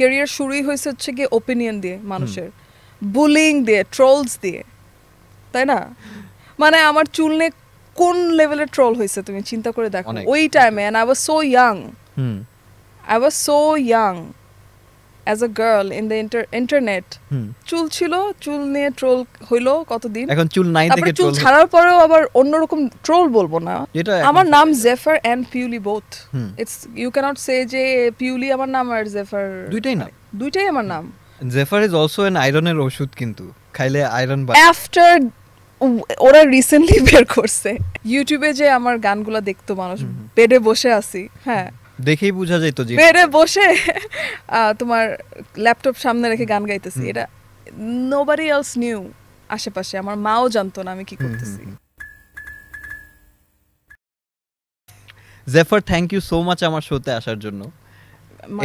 Career শুরুই হয়েছে হচ্ছে কি ওপিনিয়ন দিয়ে, মানুষের বুলিং দিয়ে, ট্রোলস দিয়ে, তাই না? মানে আমার চুল নিয়ে কোন লেভেলের ট্রোল হয়েছে তুমি চিন্তা করে দেখো ওই টাইমে। And I was so young, I was so young as a girl in the internet. চুল ছিল, চুল নিয়ে ট্রোল হইলো কতদিন, এখন চুল নাই থেকে চুল ছাড়ার পরেও আবার অন্যরকম ট্রোল বলবো না। আমার নাম জেফার and Piuli both. It's you can't say যে পিউলি আমার নাম আর জেফার দুইটাই আমার নাম। জেফার ইজ অলসো এন আয়রনের ওষুধ, কিন্তু খাইলে আয়রন বাড়ে। আফটার ওরা রিসেন্টলি বের করছে ইউটিউবে যে আমার গানগুলা দেখতো মানুষ, বেডে বসে আছি, হ্যাঁ দেখেই বোঝা যেত যে বেডে বসে তোমার ল্যাপটপ সামনে রেখে গান গাইতেছি, এটা নোবডি এলস নিউ। আশেপাশে আমার মাও জানতো না আমি কি করতেছি। জেফার, থ্যাংক ইউ সো মাচ আমার শোতে আসার জন্য।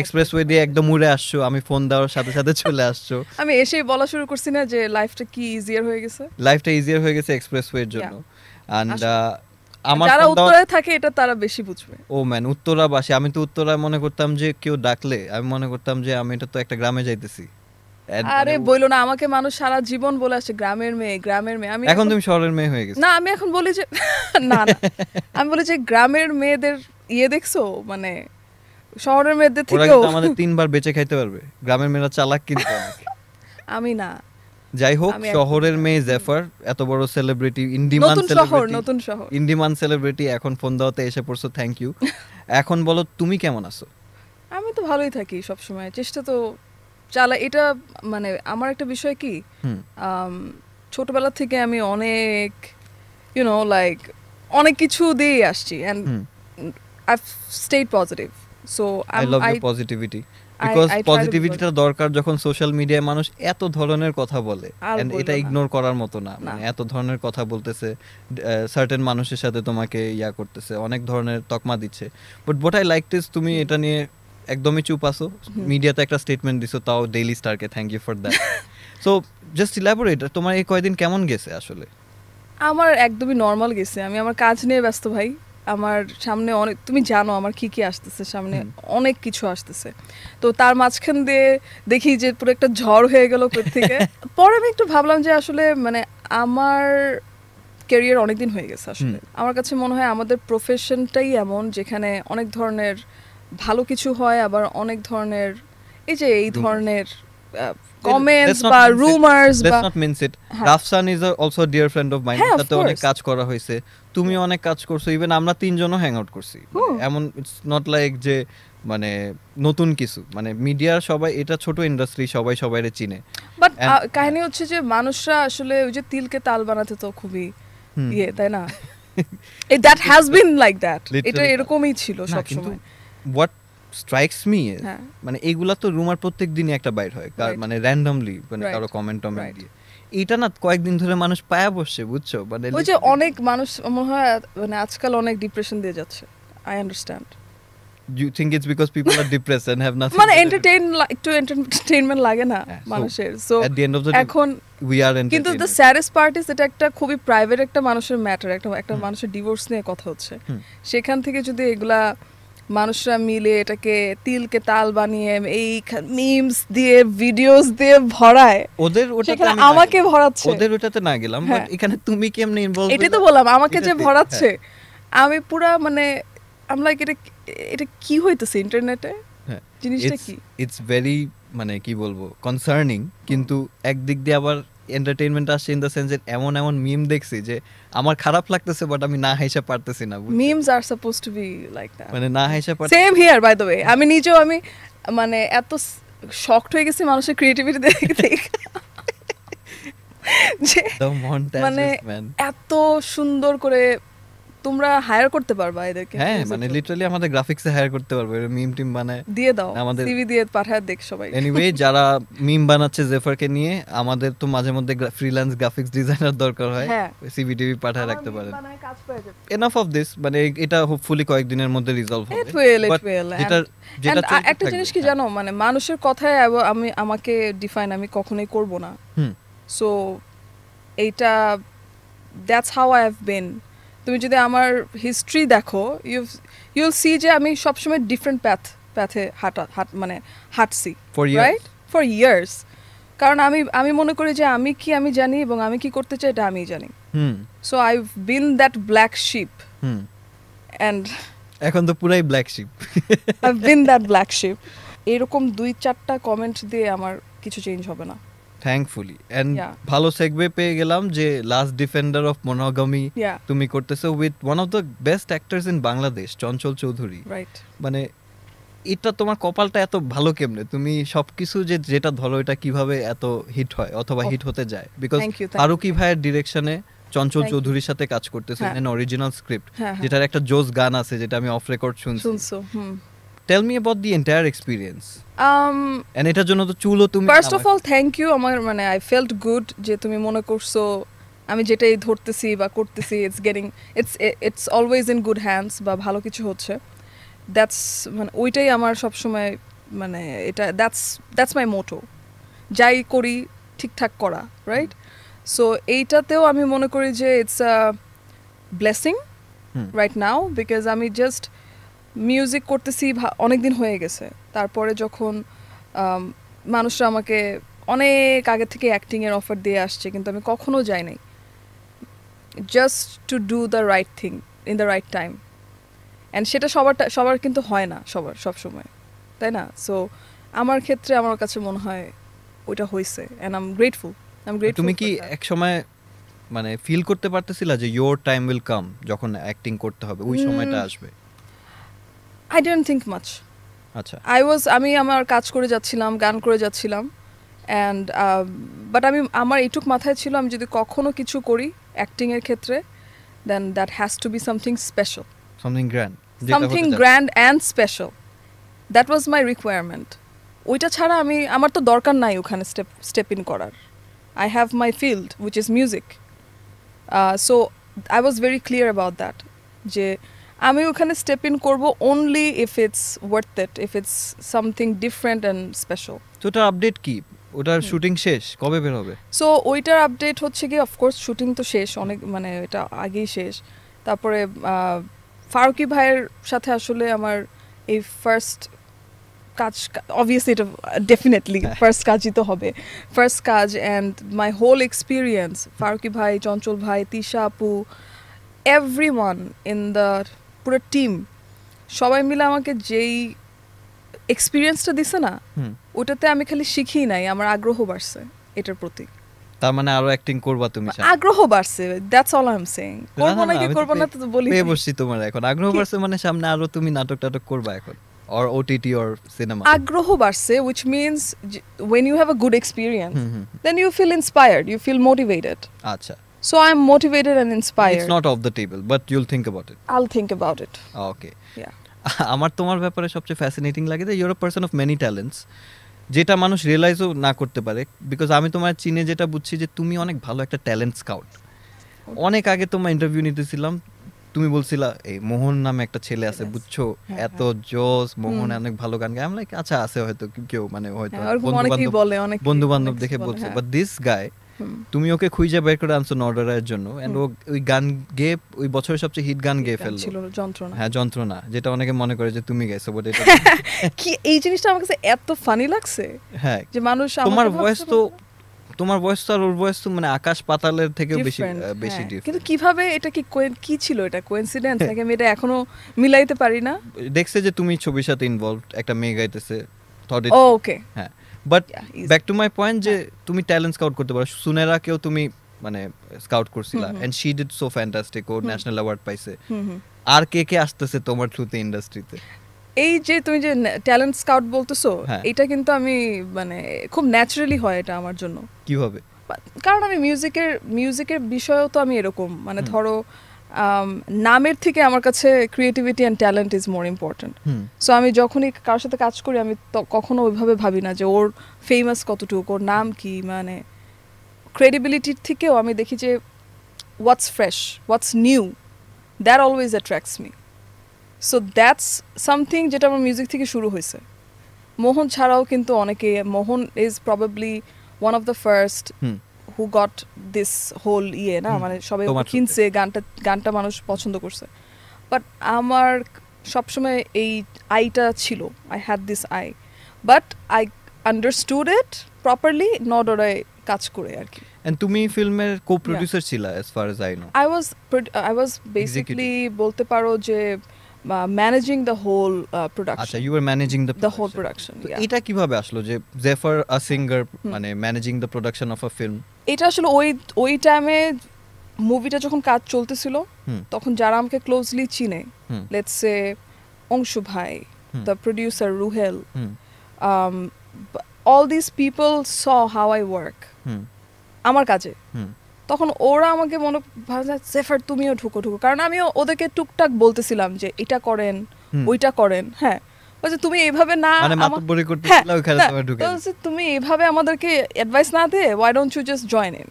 এক্সপ্রেসওয়ে দিয়ে একদম উড়ে আসছো, আমি ফোন দেওয়ার সাথে সাথে চলে আসছো। আমি এসেই বলা শুরু করছি না যে লাইফটা কি ইজিয়ার হয়ে গেছে, লাইফটা ইজিয়ার হয়ে গেছে এক্সপ্রেসওয়ের জন্য। এন্ড আমার যারা উত্তরায় থাকে এটা তারা বেশি বুঝবে। ও ম্যান, উত্তরাবাসী, আমি তো উত্তরায় মনে করতাম যে কেউ ডাকলে আমি মনে করতাম যে আমি এটা তো একটা গ্রামে যাইতেছি। আরে বইলো না, আমাকে মানুষ সারা জীবন বলে আসছে গ্রামের মেয়ে, গ্রামের মেয়ে। আমি এখন তুমি শহরের মেয়ে হয়ে গেছো। না, আমি এখন বলি যে না না, আমি বলি যে গ্রামের মেয়েদের দেখছো, মানে শহরের মেয়েদের থেকেও আমাদের 3 বার বেঁচে খাইতে পারবে। গ্রামের মেয়েরা চালাক কিন্তু অনেক। আমি না, যাই হোক, শহরের মেয়ে জেফার এত বড় সেলিব্রিটি, ইন্ডিমান সেলিব্রিটি, নতুন শহর, ইন্ডিমান সেলিব্রিটি, এখন ফোন দাওতে এসে পড়ছো, থ্যাংক ইউ। এখন বলো তুমি কেমন আছো? আমি তো ভালোই থাকি সব সময়, চেষ্টা তো চালা। এটা মানে আমার একটা বিষয় কি, ছোটবেলা থেকে আমি অনেক লাইক অনেক কিছু দিয়ে আসছি, and I stayed positive. So I love your positivity, because পজিটিভিটিটা দরকার যখন সোশ্যাল মিডিয়ায় মানুষ এত ধরনের কথা বলে, এন্ড এটা ইগনোর করার মতো না। মানে এত ধরনের কথা বলতেছে, সার্টেন মানুষের সাথে তোমাকে করতেছে, অনেক ধরনের তকমা দিচ্ছে। But what I like is তুমি এটা নিয়ে একদমই চুপ আছো, মিডিয়াতে একটা স্টেটমেন্ট দিছো, তাও ডেইলি স্টারকে thank you for that. So just elaborate, তোমার এই কয়দিন কেমন গেছে? আসলে আমার একদমই নরমাল গেছে। আমি আমার কাজ নিয়ে ব্যস্ত ভাই। আমার সামনে অনেক, তুমি জানো আমার কি কি আসতেছে, সামনে অনেক কিছু আসতেছে। তো তার মাঝখান দিয়ে দেখি যে পুরো একটা ঝড় হয়ে গেল থেকে। পরে আমি একটু ভাবলাম যে আসলে মানে আমার ক্যারিয়ার অনেকদিন হয়ে গেছে। আসলে আমার কাছে মনে হয় আমাদের প্রফেশনটাই এমন, যেখানে অনেক ধরনের ভালো কিছু হয়, আবার অনেক ধরনের এই ধরনের comments বা rumors বা let's not mince it. Rafsan is also a dear friend of mine. তাতে অনেক কাজ করা হয়েছে, তুমি অনেক কাজ করছো, ইভেন আমরা তিনজনও হ্যাং আউট করছি। এমন ইটস নট লাইক যে মানে নতুন কিছু, মানে মিডিয়ার সবাই, এটা ছোট ইন্ডাস্ট্রি, সবাই সবাইরে চিনে। বাট কাহিনী হচ্ছে যে মানুষরা আসলে ওই যে তিলকে তাল বানাতে তো খুবই তাই না? that has been like that. এটা এরকমই ছিল সব সময়। what strikes me মানে এইগুলা তো রুমার প্রত্যেক দিনই একটা বাইর হয়, মানে র্যান্ডমলি, মানে কারো কমেন্ট দিয়ে। এটা না কয়েকদিন ধরে মানুষ পায়া বসছে, বুঝছো? মানে ওই যে অনেক মানুষ মনে হয় মানে আজকাল অনেক ডিপ্রেশন দিয়ে যাচ্ছে। I understand. You think it's because people are depressed and have nothing? মানে entertainment লাগে না মানুষের। So at the end of the day এখন we are entertained. কিন্তু the saddest part is এটা একটা খুবই প্রাইভেট একটা মানুষের ম্যাটার, একটা মানুষের ডিভোর্স নিয়ে কথা হচ্ছে। সেখান থেকে যদি এগুলা মানুষরা মিলে এটাকে তিলকে তাল বানিয়ে এই মিমস দিয়ে, ভিডিওস দিয়ে ভরায়, ওদের ওটাতে আমাকে ভরাচ্ছে। ওদের ওটাতে না গেলাম, বাট এখানে তুমি কেমনে ইনভলভ? এটাই তো বললাম, আমাকে যে ভরাচ্ছে, আমি পুরা মানে আই এম লাইক এটা কি হইতেছে ইন্টারনেটে, জিনিসটা কি? ইটস ভেরি মানে কি বলবো কনসার্নিং, কিন্তু একদিক দিয়ে আবার এন্টারটেইনমেন্ট আসছে ইন দ্য সেন্স যে এমন মিম দেখছি যে আমার খারাপ লাগতেছে, বাট আমি না হাসা পারতেছি না। Memes are supposed to be like that, মানে না হাসা পারতেছি। Same here by the way. আমি নিজেও আমি মানে এত শকড হয়ে গেছি মানুষের ক্রিয়েটিভিটি দেখে, যে মানে এত সুন্দর করে তোমরা হায়ার করতে পারবা এদেরকে। হ্যাঁ, মানে লিটারালি আমাদের গ্রাফিক্সে হায়ার করতে পারবে, মিম টিম বানায় দিয়ে দাও, আমাদের সিভি দিয়ে পাঠায় দেখ সবাই। এনিওয়ে, যারা মিম বানাচ্ছে জেফারকে নিয়ে, আমাদের তো মাঝে মধ্যে ফ্রিল্যান্স গ্রাফিক্স ডিজাইনার দরকার হয়, সিভি টিভি পাঠায় রাখতে পারেন। এনাফ অফ দিস, মানে এটা হোপফুলি কয়েকদিনের মধ্যে রিজলভ হবে। যেটা একটা জিনিস কি জানো, মানে মানুষের কথায় আমাকে ডিফাইন আমি কখনোই করব না। সো এইটা that's how I have been. তুমি যদি আমার হিস্ট্রি দেখো, ইউল সি যে আমি সবসময় ডিফারেন্ট প্যাথ প্যাথে মানে হাঁটছি, রাইট, ফর ইয়ার্স। কারণ আমি মনে করি যে আমি জানি এবং আমি কি করতে চাই এটা আমিই জানি। So I been that black sheep, and এখন তো পুরাই black sheep. I been that black sheep. এরকম 2-4টা কমেন্ট দিয়ে আমার কিছু চেঞ্জ হবে না, থ্যাঙ্কফুলি। এন্ড ভালো সেগওয়ে পেয়ে গেলাম যে লাস্ট ডিফেন্ডার অফ মনোগামি তুমি করতেছো with one of the best actors in Bangladesh, Chanchal Chowdhury. Right, মানে এটা তোমার কপালটা এত ভালো কেমনে? তুমি সবকিছু যেটা ধরো এটা কিভাবে এত হিট হয় অথবা হিট হতে যায়? বিকজ ফারুকি ভাইয়ের ডিরেকশনে চঞ্চল চৌধুরীর সাথে কাজ করতেছে ইন অরিজিনাল স্ক্রিপ্ট, যেটার একটা জোস গান আছে যেটা আমি অফ রেকর্ড শুনছি। Tell me about the entire experience. And এটার জন্য তো চুলও তুমি first of all thank you. আমার মানে আই ফেল্ট গুড যে তুমি মনে করছো আমি যেটাই ধরতেছি বা করতেছি it's always in good hands, বা ভালো কিছু হচ্ছে। দ্যাটস মানে ওইটাই আমার সবসময় মানে এটা দ্যাটস মাই মোটো, যাই করি ঠিকঠাক করা, রাইট? সো এইটাতেও আমি মনে করি যে it's a blessing right now, because আমি জাস্ট মিউজিক করতেছি অনেক দিন হয়ে গেছে। তারপরে যখন মানুষরা আমাকে অনেক আগে থেকে অ্যাক্টিংয়ের অফার দিয়ে আসছে, কিন্তু আমি কখনো যাই নাই, just to do the right thing in the right time. And সেটা সবার কিন্তু হয় না সব সময়, তাই না? সো আমার ক্ষেত্রে আমার কাছে মনে হয় ওইটা হয়েছে, অ্যান্ড আই এম গ্রেটফুল। তুমি কি এক সময় মানে ফিল করতে পারতেছিলা যে ইয়োর টাইম উইল কাম, যখন অ্যাক্টিং করতে হবে ওই সময়টা আসবে? I didn't think much. আচ্ছা, আমি আমার কাজ করে যাচ্ছিলাম, গান করে যাচ্ছিলাম, অ্যান্ড বাট আমার এইটুক মাথায় ছিল আমি যদি কখনো কিছু করি অ্যাক্টিংয়ের ক্ষেত্রে, then that has to be something special, something grand and special. That was my requirement. ওইটা ছাড়া আমার তো দরকার নাই ওখানে স্টেপ ইন করার। I have my field, which is music. So I was very clear about that. যে আমি ওখানে স্টেপ ইন করবো only if it's worth it, if it's something different and special. তো ওটার আপডেট কি? ওটার শুটিং শেষ, কবে বের হবে? সো ওইটার আপডেট হচ্ছে কি, অফকোর্স শুটিং তো শেষ অনেক, মানে এটা আগেই শেষ। তারপরে ফারুকি ভাইয়ের সাথে আসলে আমার এই ফার্স্ট কাজ, অবভিয়াসলি এটা ডেফিনেটলি ফার্স্ট কাজই তো হবে, ফার্স্ট কাজ। And my whole experience, Farooki ভাই, চঞ্চল ভাই, তিশা আপু, এভরিওয়ান ইন দ্য পুরো টিম, সবাই মিলে আমাকে যেই এক্সপিরিয়েন্সটা দিছে না, ওটাতে আমি খালি শিখি নাই, আমার আগ্রহ বাড়ছে এটার প্রতি। তার মানে আরো অ্যাক্টিং করবা তুমি? আগ্রহ বাড়ছে, that's all I am saying. করব না কি করব না তো বলি, পেয়ে বসছি তোমার এখন আগ্রহ বাড়ছে, মানে সামনে আরো তুমি নাটক করবা এখন, or OTT or cinema? আগ্রহ বাড়ছে, which means when you have a good experience, then you feel inspired, you feel motivated. আচ্ছা, so I'm motivated and inspired. It's not off the table, but you'll think about it. I'll think about it. Okay. Yeah. আমার তোমার ব্যাপারে সবচেয়ে fascinating লাগে যে you're a person of many talents, যেটা মানুষ রিয়েলাইজও না করতে পারে। বিকজ আমি তোমার চিনে যেটা বুঝছি যে তুমি অনেক ভালো একটা ট্যালেন্ট স্কাউট। অনেক আগে তোমার ইন্টারভিউ নিতেছিলাম, তুমি বলছিলা এই মোহন নামে একটা ছেলে আছে, বুঝছো, এত জোস, মোহন অনেক ভালো গান গায়। আমি লাইক আচ্ছা আছে হয়তো কেউ, মানে হয়তো বন্ধু বান্ধব দেখে বলছে, বাট দিস গায় তুমি ওকে খুঁজে বের করে আনছো নর্ডারের জন্য, এন্ড ওই গান গেয়ে ওই বছরের সবচেয়ে হিট গান গেয়ে ফেললো, যন্ত্রণা। হ্যাঁ, যন্ত্রণা, যেটা অনেকে মনে করে যে তুমি গাইছো, বাট এটা কি এই জিনিসটা আমার কাছে এত ফানি লাগছে। হ্যাঁ, যে মানুষ তোমার ভয়েস তো আর ওর ভয়েস তো মানে আকাশ পাতালের থেকেও বেশি ডিফারেন্ট। কিন্তু কিভাবে এটা কি ছিল, এটা কোইন্সিডেন্স নাকি আমি এটা এখনো মিলাইতে পারি না? দেখছে যে তুমি ছবির সাথে ইনভলভড, একটা মেয়ে গাইতেছে, ওকে, হ্যাঁ। But back to my point যে তুমি ট্যালেন্ট স্কাউট করতে পারো। সুনেরাকেও তুমি মানে স্কাউট করছিলা, and she did so fantastic, ও ন্যাশনাল অ্যাওয়ার্ড পাইছে। আর কে আসতেছে তোমার থ্রুতে ইন্ডাস্ট্রিতে? এই যে তুমি যে ট্যালেন্ট স্কাউট বলতেছো, এটা কিন্তু আমি মানে খুব ন্যাচারালি হয় এটা আমার জন্য। কিভাবে? কারণ আমি মিউজিকের বিষয়েও তো আমি এরকম, মানে ধরো নামের থেকে আমার কাছে creativity and talent is more important. So আমি যখনই কারোর সাথে কাজ করি, আমি কখনো ওইভাবে ভাবি না যে ওর ফেমাস কতটুকু, ওর নাম কি, মানে ক্রেডিবিলিটির থেকেও আমি দেখি যে what's fresh, what's new, that always attracts me. So that's something যেটা আমার মিউজিক থেকে শুরু হয়েছে। মোহন ছাড়াও কিন্তু অনেকে, Mohan is probably one of the first who got this whole না, মানে সবাই কিনছে গানটা মানুষ পছন্দ করছে। বাট আমার সবসময় এই আইটা ছিল, I had this eye, but I understood it properly নডরায় কাজ করে আর কি। এন্ড তুমি ফিল্মের কো-প্রোডিউসার ছিলা as far as I know. I was basically বলতে পারো যে managing the whole production. আচ্ছা, you were managing the whole production. Yeah. এটা কিভাবে আসলো যে Xefer a singer মানে managing the production of a film? এটা আসলে ওই টাইমে মুভিটা যখন কাজ চলতেছিল তখন যারা আমাকে ক্লোজলি চিনে, লেটস সে অংশু ভাই, the producer Ruhel, all these people saw how I work আমার কাজে। তখন ওরা আমাকে মনে ভাবছে জেফার তুমিও ঢুকো, কারণ আমিও ওদেরকে টুকটাক বলতেছিলাম যে এটা করেন ওইটা করেন। হ্যাঁ, বলছে তুমি এইভাবে না, মানে মাতব্বরি করতেছিলা ওখানে তুমি ঢুকে, বলছে তুমি এইভাবে আমাদেরকে অ্যাডভাইস না দে, why don't you just join in?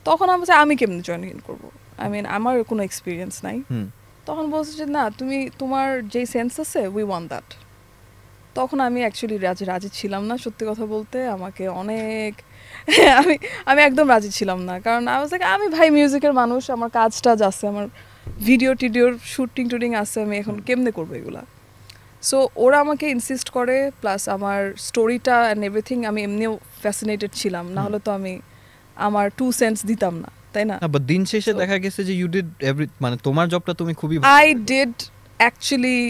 তখন আমি বলছি আমি কেমনে জয়েন ইন করব, আই মিন আমার কোনো এক্সপিরিয়েন্স নাই। তখন বলছে যে না, তুমি তোমার যেই সেন্স আছে উই ওয়ান্ট দ্যাট। তখন আমি অ্যাকচুয়ালি রাজি ছিলাম না, সত্যি কথা বলতে। আমাকে অনেক আমি একদম রাজি ছিলাম না, কারণ আমি ভাই মিউজিকের মানুষ, আমার কাজ টাজ আছে, আমার ভিডিও টিডিওর শুটিং টুটিং আছে, আমি এখন কেমনে করবো এগুলা। সো ওরা আমাকে ইনসিস্ট করে, প্লাস আমার স্টোরিটা অ্যান্ড এভরিথিং, আমি এমনিও ফ্যাসিনেটেড ছিলাম, না হলে তো আমি আমার 2 cents দিতাম না, তাই না? বাট দিন শেষে দেখা গেছে যে ইউ ডিড এভরি, মানে তোমার জবটা তুমি খুবই I did actually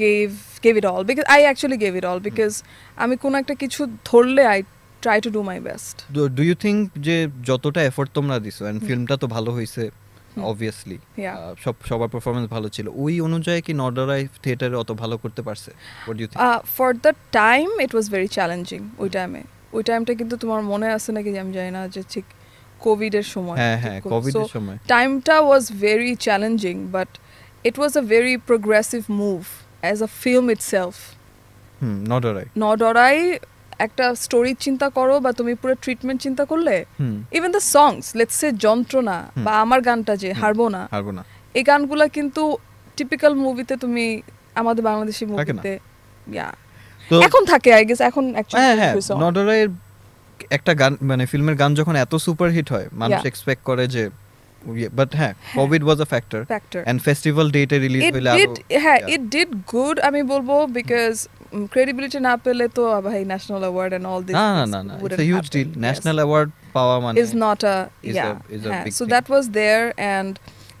gave it all, because I actually gave it all, because আমি কোন একটা কিছু ধরলে I try to do my best. Do you think যে যতটা এফোর্ট তোমরা দিছো এন্ড ফিল্মটা তো ভালো হইছে obviously, সবার পারফরম্যান্স ভালো ছিল, ওই অনুযায়ী কি নর্ডারাই থিয়েটারে অত ভালো করতে পারছে? What do you think? For the time it was very challenging. ওই টাইমটা কিন্তু তোমার মনে আছে নাকি আমি জানি না, যে ঠিক কোভিডের সময়। হ্যাঁ, কোভিডের সময় টাইমটা was very challenging, but it was a very progressive move as a film itself. নর্ডারাই একটা স্টোরি চিন্তা করো বা তুমি পুরো ট্রিটমেন্ট চিন্তা করলে, even the songs, let's say যন্ত্রণা বা আমার গানটা যে হারবো না, এই গানগুলা কিন্তু টিপিক্যাল মুভিতে তুমি আমাদের বাংলাদেশি মুভিতে এখন থাকে, আই গেস এখন অ্যাকচুয়ালি নর্ডারাইয়ের একটা গান, মানে ফিল্মের গান যখন এত সুপার হিট হয়, মানুষ এক্সপেক্ট করে যে, but COVID was a factor and festival date release হইলো, it did good আমি বলবো, because credibility না পেলে তো ভাই national award and all this, না, it's a huge deal. National award পাওয়া মানে is not a big so thing. That was there, and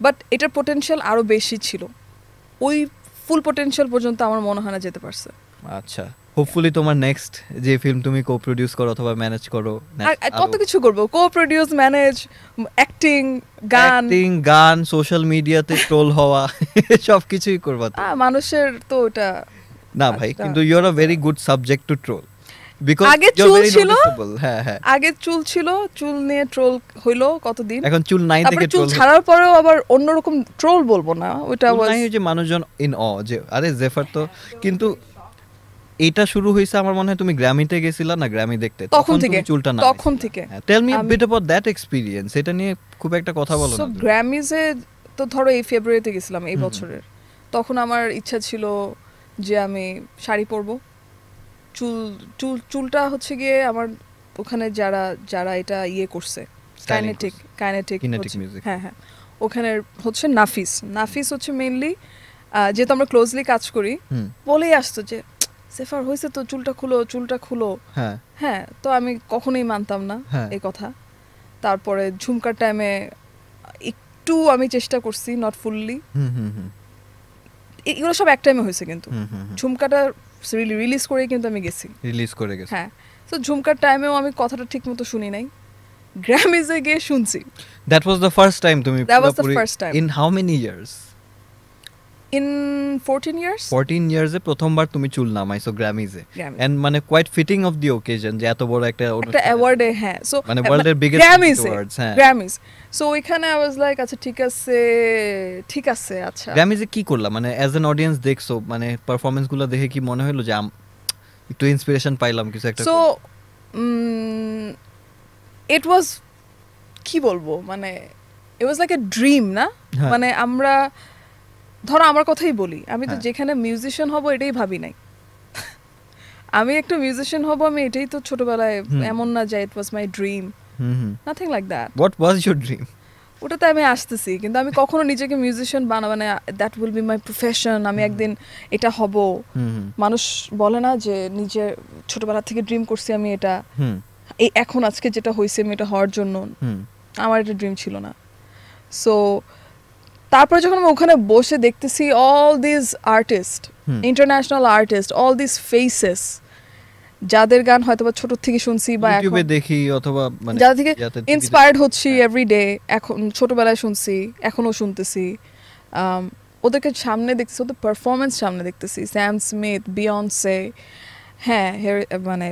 but এটার potential আরো বেশি ছিল, ওই ফুল potential পর্যন্ত আমার মনে হয় না যেতে পারছে। আচ্ছা, হোপফুলি তোমার নেক্সট যে ফিল্ম তুমি কো-প্রোডিউস করো অথবা ম্যানেজ করো, কত কিছু করব, কো-প্রোডিউস, ম্যানেজ, গান, সোশ্যাল মিডিয়াতে ট্রোল হওয়া, সবকিছুই করবা তো। মানুষের তো ওটা না ভাই, কিন্তু you are a very good subject to troll, because আগে চুল ছিল, আগে চুল ছিল, চুল নিয়ে ট্রোল হইলো কতদিন, এখন চুল নাই থেকে চুল ছাড়ার পরেও আবার অন্যরকম ট্রোল বলবো না, ওটা নাই যে মানুষজন ইন যে আরে জেফার তো, কিন্তু এটা শুরু হইছে আমার মনে হয় তুমি গ্র্যামিতে গেছিলা না, গ্র্যামি দেখতে, তখন থেকে চুলটা না, তখন থেকে। Tell me a bit about that experience, এটা নিয়ে খুব একটা কথা বলো না। সো গ্র্যামিজে তো ধরো এই ফেব্রুয়ারিতে গেছিলাম এই বছরের, তখন আমার ইচ্ছা ছিল যে আমি শাড়ি পরবো, চুলটা হচ্ছে গিয়ে আমার ওখানে যারা এটা ইয়ে করছে, কাইনেটিক মিউজিক, হ্যাঁ ওখানে হচ্ছে নাফিস হচ্ছে মেইনলি, যেহেতু আমরা ক্লোজলি কাজ করি, বলেই আসতো যে সেফার হয়েছে তো, চুলটা খুলো। হ্যাঁ, তো আমি কখনোই মানতাম না এই কথা। তারপরে ঝুমকার টাইমে একটু আমি চেষ্টা করছি, নট ফুললি, এগুলো সব এক টাইমে হয়েছে, কিন্তু ঝুমকাটা রিলিজ করে কিন্তু আমি গেছি, হ্যাঁ। তো ঝুমকার টাইমেও আমি কথাটা ঠিক মতো শুনি নাই, গ্র্যামিজে গিয়ে শুনছি। That was the first time তুমি? That was the first time. In how many years? In 14 years. 14 years এ প্রথমবার তুমি চুল নামাইছো গ্র্যামিজে, and মানে quite fitting of the occasion যে এত বড় একটা অ্যাওয়ার্ডে, হ্যাঁ, সো মানে ওয়ার্ল্ড এর বিগেস্ট অ্যাওয়ার্ডস, হ্যাঁ, গ্র্যামিজ। সো এখানে I was like আচ্ছা ঠিক আছে। আচ্ছা, গ্র্যামিজে কি করলা, মানে অ্যাজ এন অডিয়েন্স দেখছো, মানে পারফরম্যান্সগুলো দেখে কি মনে হলো যে একটু ইন্সপিরেশন পাইলাম কিছু একটা? সো it was, কি বলবো, মানে it was like a dream, না? মানে আমরা ধরো আমার কথাই বলি, আমি তো যেখানে মিউজিশিয়ান হব এটাই ভাবি নাই, আমি একটা মিউজিশিয়ান হব, আমি এটাই তো ছোটবেলায়, এমন না যে it was my dream, nothing like that. What was your dream? ওটাতে আমি আসতেছি, কিন্তু আমি কখনো নিজেকে মিউজিশিয়ান বানাবো না, that will be my profession, আমি একদিন এটা হব। মানুষ বলে না যে নিজের ছোটবেলা থেকে ড্রিম করছি আমি এটা, এই এখন আজকে যেটা হয়েছে আমি এটা হওয়ার জন্য, আমার এটা ড্রিম ছিল না। সো তারপরে যখন আমি ওখানে বসে দেখতেছি all this artist, international artist, all this faces, যাদের গান হয়তো বা ছোট থেকে শুনছি বা ইউটিউবে দেখি অথবা মানে যাদের থেকে ইন্সপায়ার্ড হচ্ছি এভরিডে, এখন ছোটবেলায় শুনছি এখনো শুনতেছি, ওদেরকে সামনে দেখতেছি, ওদের পারফরমেন্স সামনে দেখতেছি, স্যাম স্মিথ, বিয়ন্সে, হ্যাঁ মানে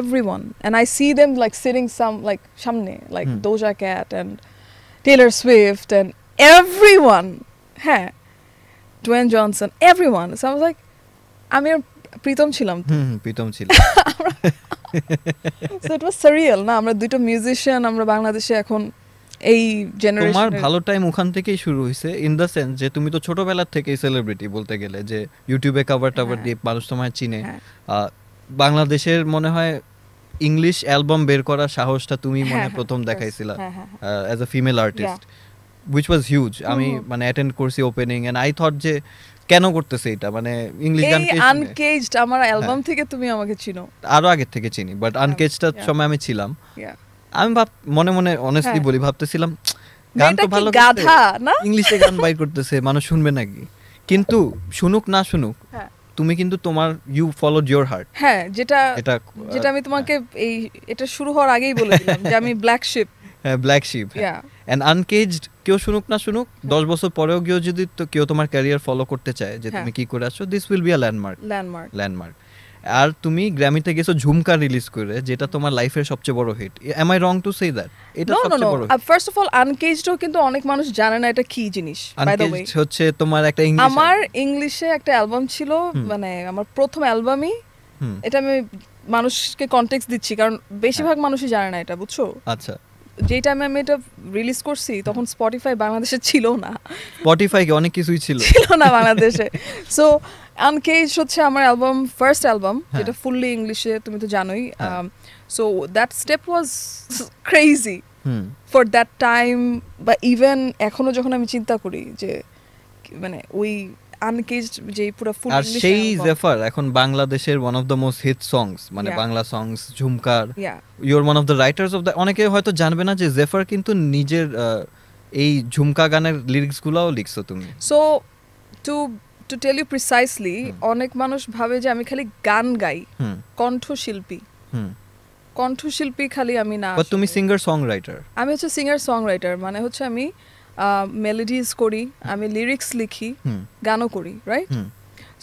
everyone and I see them like sitting some like সামনে like Doja Cat and Taylor Swift and everyone, হ্যাঁ, Dwayne Johnson, everyone. So I was like, আমি আর প্রীতম ছিলাম, প্রীতম ছিল। So it was surreal না, আমরা দুটো মিউজিশিয়ান, আমরা বাংলাদেশে এখন এই জেনারেশন। তোমার ভালো টাইম ওখান থেকেই শুরু হয়েছে, ইন দ্য সেন্স যে তুমি তো ছোটবেলা থেকেই সেলিব্রিটি বলতে গেলে, যে ইউটিউবে কভার টাভার দিয়ে মানুষ তোমায় চিনে। বাংলাদেশের মনে হয় ইংলিশ অ্যালবাম বের করার সাহসটা তুমি মনে প্রথম দেখাইছিলা as a female artist, which was huge. আমি মানে অ্যাটেন্ড করছি ওপেনিং এন্ড আই থট যে কেন করতেছে এটা, মানে ইংলিশ গান কে আনকেজড আমার অ্যালবাম থেকে তুমি আমাকে চিনো, আরো আগে থেকে চিনি, বাট আনকেজডটার সময় আমি ছিলাম। আমি মনে মনে অনেস্টলি বলি ভাবতেছিলাম গান তো ভালো গাধা না, ইংলিশে গান বাইর করতেছে, মানুষ শুনবে নাকি? কিন্তু শুনুক না শুনুক, তুমি কিন্তু তোমার ইউ ফলোড ইওর হার্ট। হ্যাঁ, যেটা আমি তোমাকে এই এটা শুরু হওয়ার আগেই বলে দিলাম যে আমি ব্ল্যাক শিপ। হ্যাঁ, ব্ল্যাক শিপ এন্ড আনকেজড, কেউ শুনুক না শুনুক, 10 বছর পরেও কেউ যদি তো কেউ তোমার ক্যারিয়ার ফলো করতে চায় যে তুমি কি করে আসছো, this will be a landmark. আর তুমি গ্র্যামিতে গেছো ঝুমকা রিলিজ করে, যেটা তোমার লাইফের সবচেয়ে বড় hit. Am I wrong to say that? এটা সবচেয়ে বড়। ফার্স্ট অফ অল আনকেজডও কিন্তু অনেক মানুষ জানে না এটা কি জিনিস। বাই দ্য ওয়ে, আনকেজড হচ্ছে তোমার একটা ইংলিশ, আমার ইংলিশে একটা অ্যালবাম ছিল, মানে আমার প্রথম অ্যালবামই। এটা আমি মানুষকে কনটেক্সট দিচ্ছি কারণ বেশিরভাগ মানুষই জানে না এটা, বুঝছো? আচ্ছা, যেই টাইমে আমি এটা রিলিজ করছি তখন স্পটিফাই বাংলাদেশে ছিল না, স্পটিফাই কি অনেক কিছুই ছিল না বাংলাদেশে। সো আনকেজ হচ্ছে আমার অ্যালবাম, ফার্স্ট অ্যালবাম, যেটা ফুললি ইংলিশে, তুমি তো জানোই। So that step was crazy for that time, বা ইভেন এখনো যখন আমি চিন্তা করি যে মানে ওই আনকেজড যে পুরো ফুল আর সেই জেফার এখন বাংলাদেশের one of the most hit songs, মানে বাংলা সংস ঝুমকার, you are one of the writers of the. অনেকে হয়তো জানবে না যে জেফার কিন্তু নিজের এই ঝুমকা গানের লিরিক্স গুলাও লিখছো তুমি। So to tell you precisely, অনেক মানুষ ভাবে যে আমি খালি গান গাই, কণ্ঠশিল্পী খালি আমি না, বাট তুমি সিঙ্গার সং রাইটার। আমি হচ্ছে সিঙ্গার সং রাইটার, মানে হচ্ছে আমি মেলোডিজ করি, আমি লিরিক্স লিখি, গানও করি, রাইট?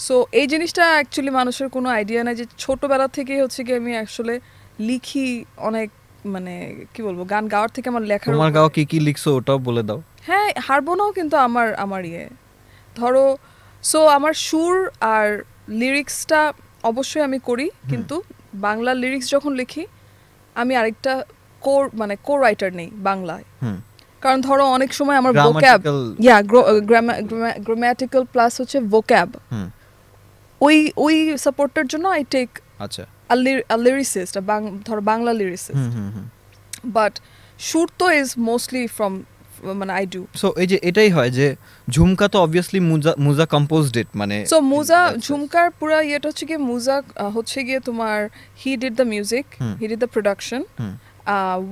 সো এই জিনিসটা অ্যাকচুয়ালি মানুষের কোনো আইডিয়া নাই যে ছোটবেলা থেকে হচ্ছে কি আমি আসলে লিখি অনেক, মানে কি বলবো, গান গাওয়ার থেকে আমার লেখার। তোমার গাও কি কি লিখছো ওটাও বলে দাও। হ্যাঁ, হারমোনিয়াম কিন্তু আমার ইয়ে ধরো। সো আমার সুর আর লিরিক্সটা অবশ্যই আমি করি, কিন্তু বাংলা লিরিক্স যখন লিখি আমি আরেকটা কো রাইটার নেই বাংলায়। কারণ ধরো অনেক সময় আমার ভোক্যাব, গ্রামাটিক্যাল প্লাস হচ্ছে ভোক্যাব, ওই সাপোর্টের জন্য আই টেক আ লিরিসিস্ট, ধরো বাংলা লিরিসিস্ট, বাট সুর তো ইজ মোস্টলি ফ্রম মানে আই ডু। সো এই যে এটাই হয় যে ঝুমকা তো অবভিয়াসলি মুজা কম্পোজড ইট, মানে সো মুজা ঝুমকার পুরো ইয়েটা হচ্ছে কি, মুজা হচ্ছে গিয়ে তোমার he did the music, he did the production,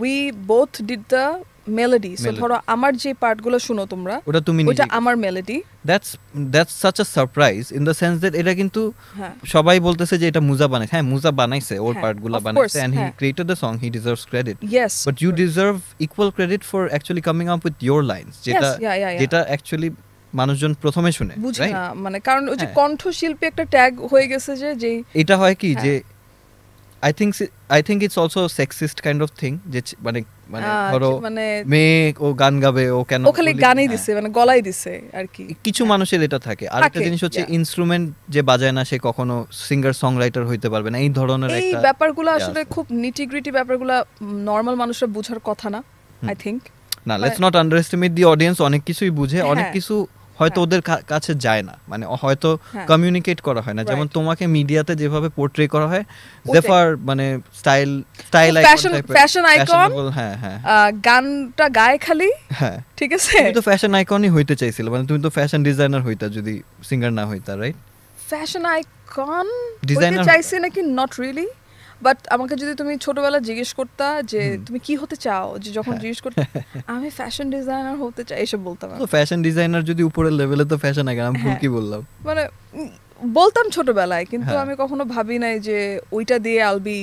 we both did the melody. So ধরো আমার যে পার্টগুলো শুনো তোমরা, ওটা আমার melody. That's such a surprise in the sense that এটা কিন্তু সবাই বলতেছে যে এটা মুজা বানাইছে। হ্যাঁ, মুজা বানাইছে, ওর পার্টগুলো বানাইছে, and he created the song, he deserves credit. Yes, but you deserve equal credit for actually coming up with your lines, যেটা অ্যাকচুয়ালি মানুষজন প্রথমে শুনে, বুঝে না, মানে কারণ ওই যে কণ্ঠশিল্পী একটা ট্যাগ হয়ে গেছে যে এটা হয় কি যে I think it's also a sexist kind of thing, যে মানে ধরো মেয়ে ও গান গাবে, ও কেন ও খালি গানই দিছে, মানে গলাই দিছে আর কি, কিছু মানুষের এটা থাকে। আর একটা জিনিস হচ্ছে ইনস্ট্রুমেন্ট যে বাজায় না সে কখনো সিঙ্গার সং রাইটার হইতে পারবে না, এই ধরনের একটা এই ব্যাপারগুলো আসলে খুব নিটিগ্রিটি ব্যাপারগুলো নরমাল মানুষরা বুঝার কথা না, আই থিংক। না, let's not underestimate the audience, অনেক কিছুই বুঝে, অনেক কিছু হয়তো ওদের কাছে যায় না, মানে হয়তো কমিউনিকেট করা হয় না। যেমন তোমাকে মিডিয়াতে যেভাবে পোর্ট্রে করা হয়, জেফার মানে স্টাইল আইকন, ফ্যাশন আইকন, হ্যাঁ হ্যাঁ, গানটা গায় খালি, হ্যাঁ ঠিক আছে। তুমি তো ফ্যাশন আইকনই হইতে চাইছিলে, মানে তুমি তো ফ্যাশন ডিজাইনার হইতা যদি সিঙ্গার না হইতা, রাইট? ফ্যাশন আইকন হইতে চাইছি নাকি নট রিয়েলি, বাট আমাকে যদি তুমি ছোটবেলা জিজ্ঞেস করতা যে তুমি কি হতে চাও, যে যখন জিজ্ঞেস করতে আমি ফ্যাশন ডিজাইনার হতে চাই এসব বলতাম। তো ফ্যাশন ডিজাইনার যদি উপরের লেভেলে, তো ফ্যাশন আইকন আমি ভুল কি বললাম? মানে বলতাম ছোটবেলায়, কিন্তু আমি কখনো ভাবি নাই যে ওইটা দিয়ে আলবি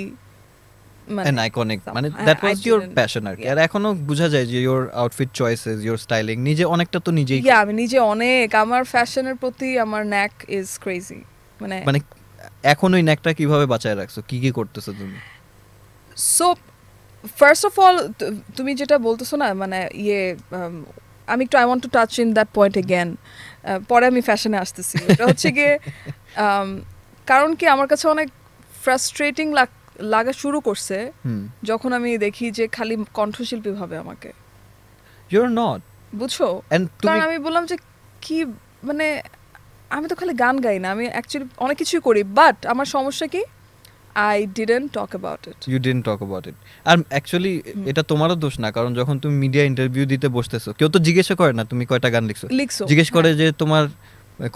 an iconic, মানে that was your passion আর কি। আর এখনো বোঝা যায় যে your outfit choices, your styling, নিজে অনেকটা তো নিজেই, আমি নিজে অনেক, আমার ফ্যাশনের প্রতি আমার ন্যাক ইজ ক্রেজি। মানে এখন ওই ন্যাকটা কিভাবে বাঁচায় রাখছো, কি কি করতেছো তুমি? সো ফার্স্ট অফ অল তুমি যেটা বলতেছো না, মানে আমি একটু I want to touch in that point again, পরে আমি ফ্যাশনে আসতেছি। এটা হচ্ছে গিয়ে কারণ কি আমার কাছে অনেক ফ্রাস্ট্রেটিং লাগা শুরু করছে যখন আমি দেখি যে খালি কণ্ঠশিল্পী ভাবে আমাকে। You're not, বুঝছো? কারণ আমি বললাম যে কি, মানে আমি তো খালি গান গাই না, আমি অ্যাকচুয়ালি অনেক কিছুই করি, বাট আমার সমস্যা কি, I didn't talk about it. You didn't talk about it. আর অ্যাকচুয়ালি এটা তোমারও দোষ না, কারণ যখন তুমি মিডিয়া ইন্টারভিউ দিতে বসতেছো, কেউ তো জিজ্ঞেস করে না তুমি কয়টা গান লিখছো, জিজ্ঞেস করে যে তোমার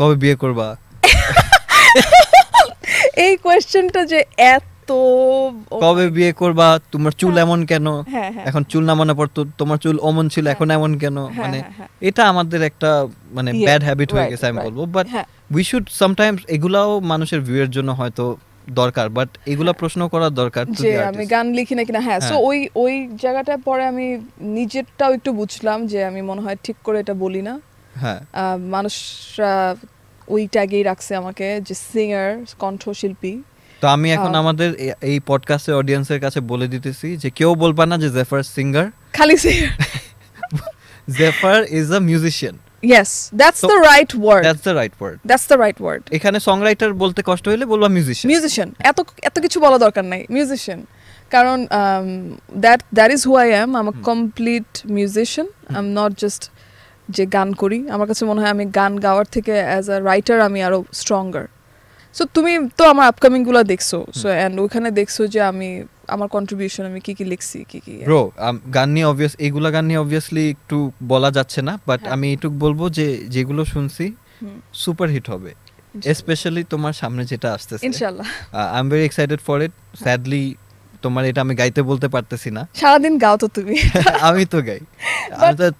কবে বিয়ে করবা। এই কোয়েশ্চেনটা যে কবে বিয়ে করবা, তোমার চুল এমন কেন, এখন চুল না মনে পড়তো, তোমার চুল অমন ছিল এখন এমন কেন, মানে এটা আমাদের একটা মানে ব্যাড হ্যাবিট হয়ে গেছে আমি বলবো। বাট উই শুড সামটাইমস, এগুলাও মানুষের ভিউয়ের জন্য হয়তো দরকার, বাট এগুলা প্রশ্ন করার দরকার যে আমি গান লিখি না কিনা। হ্যাঁ, সো ওই জায়গাটা পরে আমি নিজেরটাও একটু বুঝলাম যে আমি মনে হয় ঠিক করে এটা বলি না। হ্যাঁ, মানুষরা ওই ট্যাগেই রাখছে আমাকে যে সিঙ্গার, কণ্ঠশিল্পী। তো আমি এখন আমাদের এই পডকাস্টের অডিয়েন্সের কাছে বলে দিতেছি যে কেউ বলবা না যে জেফার সিঙ্গার, খালি singer. Jefer is a musician. Yes, that's the right word. That's the right word. That's the right word. এখানে সংরাইটার বলতে কষ্ট হইলে বলবা মিউজিশিয়ান। মিউজিশিয়ান, এত কিছু বলা দরকার নাই, মিউজিশিয়ান। কারণ that is who I am. I'm a complete musician. I'm not just যে গান করি। আমার কাছে মনে হয় আমি গান গাওয়ার থেকে অ্যাজ আ রাইটার আমি আরো স্ট্রঙ্গার। সো তুমি তো আমার আপকামিং গুলো দেখছো, সো এন্ড ওখানে দেখছো যে আমি আমার কন্ট্রিবিউশন আমি কি কি লিখছি, কি কি। ব্রো, গান নিয়ে এইগুলা গান নিয়ে অবভিয়াসলি একটু বলা যাচ্ছে না, বাট আমি এটুক বলবো যে যেগুলো শুনছি সুপার হিট হবে, স্পেশালি তোমার সামনে যেটা আসতেছে ইনশাআল্লাহ। I am very excited for it. Sadly তোমার এটা আমি গাইতে বলতে পারতেছি না। সারাদিন গাও তো তুমি। আমি তো গাই,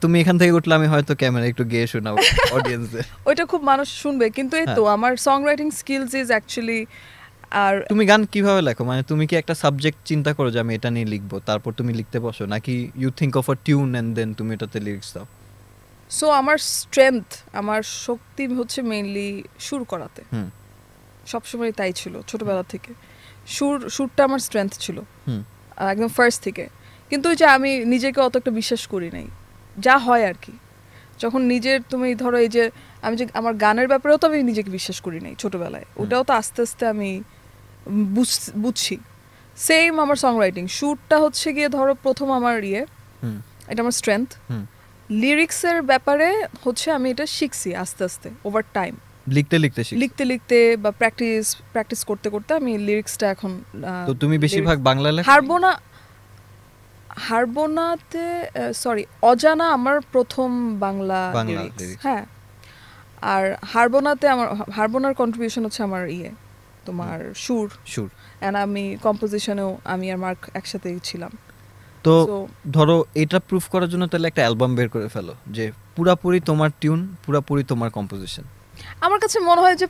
তুমি এখান থেকে উঠলে আমি হয়তো ক্যামেরা একটু গেয়ে শোনাবো অডিয়েন্সদের। ওইটা খুব মানুষ শুনবে, কিন্তু এই তো আমার song writing skills is actually. আর তুমি গান কিভাবে লেখো, মানে তুমি কি একটা সাবজেক্ট চিন্তা করো যে আমি এটা নিয়ে লিখবো, তারপর তুমি লিখতে বসো, নাকি you think of a tune and then তুমি এটাতে লিরিক্স দাও? সো আমার স্ট্রেংথ, আমার শক্তি হচ্ছে মেইনলি সুর করাতে। সবসময় তাই ছিল ছোটবেলা থেকে, সুরটা আমার স্ট্রেংথ ছিল একদম ফার্স্ট থেকে। কিন্তু ওই যে আমি নিজেকে অত একটা বিশ্বাস করি নাই, যা হয় আর কি। যখন নিজের তুমি ধরো এই যে আমি যে আমার গানের ব্যাপারেও তো আমি নিজেকে বিশ্বাস করি নাই ছোটবেলায়, ওটাও তো আস্তে আস্তে আমি বুঝছি। সেম আমার সং রাইটিং, সুরটা হচ্ছে গিয়ে ধরো প্রথম আমার এটা আমার স্ট্রেংথ। লিরিক্সের ব্যাপারে হচ্ছে আমি এটা শিখছি আস্তে আস্তে ওভার টাইম, লিখতে লিখতে বা প্র্যাকটিস করতে করতে আমি লিরিক্সটা এখন। তো তুমি বেশিরভাগ বাংলা লেখো? হারবোনাতে সরি, অজানা আমার প্রথম বাংলা লিরিক্স। হ্যাঁ, আর হারবোনার কন্ট্রিবিউশন হচ্ছে আমার তোমার সুর এন্ড আমি কম্পোজিশনেও আমি আর মার্ক একসাথেই ছিলাম। তো ধরো এটা প্রুফ করার জন্য তাহলে একটা অ্যালবাম বের করে ফেলো যে পুরাপুরি তোমার টিউন, পুরাপুরি তোমার কম্পোজিশন। আমার কাছে মনে হয় যে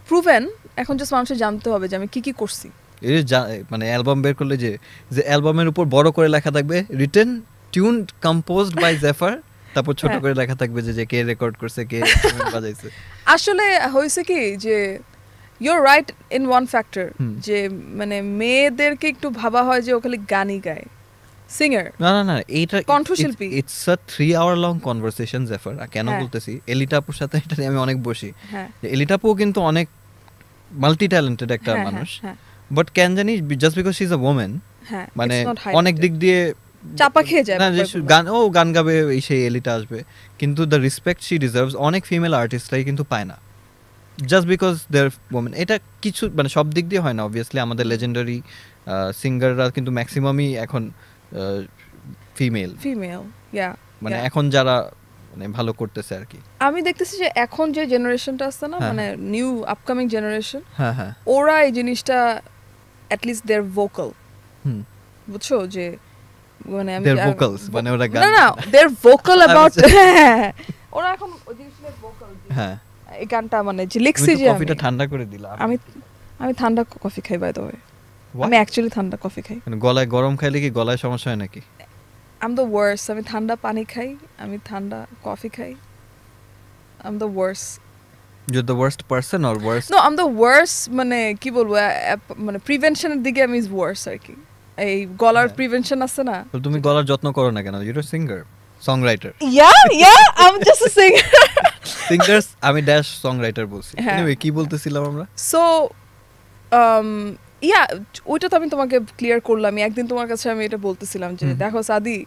প্রুভেন, এখন জাস্ট মানুষের জানতে হবে যে আমি কি কি করছি। এই মানে অ্যালবাম বের করলে যে অ্যালবামের উপর বড় করে লেখা থাকবে রিটেন টিউন কম্পোজড বাই জেফার, তারপর ছোট করে লেখা থাকবে যে কে রেকর্ড করছে, কে বাজাইছে। আসলে হইছে কি যে your right in one factor, যে মানে মেয়েদেরকে একটু ভাবা হয় যে ও খালি গানই গায়, সিঙ্গার না, এইটা কণ্ঠশিল্পী। It's a 3 hour long conversation Jefer. কেন বলতেছি, এলিটা আপুর সাথে এটা নিয়ে আমি অনেক বসি। এলিটা আপু কিন্তু অনেক মাল্টি ট্যালেন্টেড একটা মানুষ, বাট কেন জানি just because she is a woman মানে অনেক দিক দিয়ে চাপা খেয়ে যায় না, গান গাবে এই সেই এলিটা আসবে, কিন্তু দ্য রেসপেক্ট শি ডিজার্ভস অনেক ফিমেল আর্টিস্টরাই কিন্তু পায় না, জাস্ট বিকজ দেয়ার ওমেন। এটা কিছু মানে সব দিক দিয়ে হয় না অবভিয়াসলি, আমাদের লেজেন্ডারি সিঙ্গাররা কিন্তু ম্যাক্সিমামই এখন ফিমেল, মানে এখন যারা মানে ভালো করতেছে আর কি। আমি দেখতেছি যে এখন যে জেনারেশনটা আসছে না, মানে নিউ আপকামিং জেনারেশন, ওরা এই জিনিসটা at least they're vocal, বুঝছো, যে মানে আমি they're vocals মানে ওরা গান না they're vocal about ওরা এখন ওই জিনিসটা vocal, হ্যাঁ এই গানটা মানে যে লিখছি, যে কফিটা ঠান্ডা করে দিলাম আমি ঠান্ডা কফি খাই বাই দ্য ওয়ে, আমি অ্যাকচুয়ালি ঠান্ডা কফি খাই। মানে গলায় গরম খাইলে কি গলায় সমস্যা হয় নাকি? I'm the worst, আমি ঠান্ডা পানি খাই, আমি ঠান্ডা কফি খাই, I'm the worst. You're the worst person or worst? No, I'm the worst, মানে কি বলবো, মানে প্রিভেনশনের দিকে আমি is worst আর কি। এই গলার প্রিভেনশন আছে না, তো তুমি গলার যত্ন করো না কেন? You're a singer, songwriter. Yeah, I'm just a singer. Singers, আমি ড্যাশ songwriter বলছি। Anyway, কি বলতেছিলাম আমরা? So, ওইটা তো আমি তোমাকে ক্লিয়ার করলাম। একদিন তোমার কাছে আমি এটা বলতেছিলাম যে দেখো সাদি,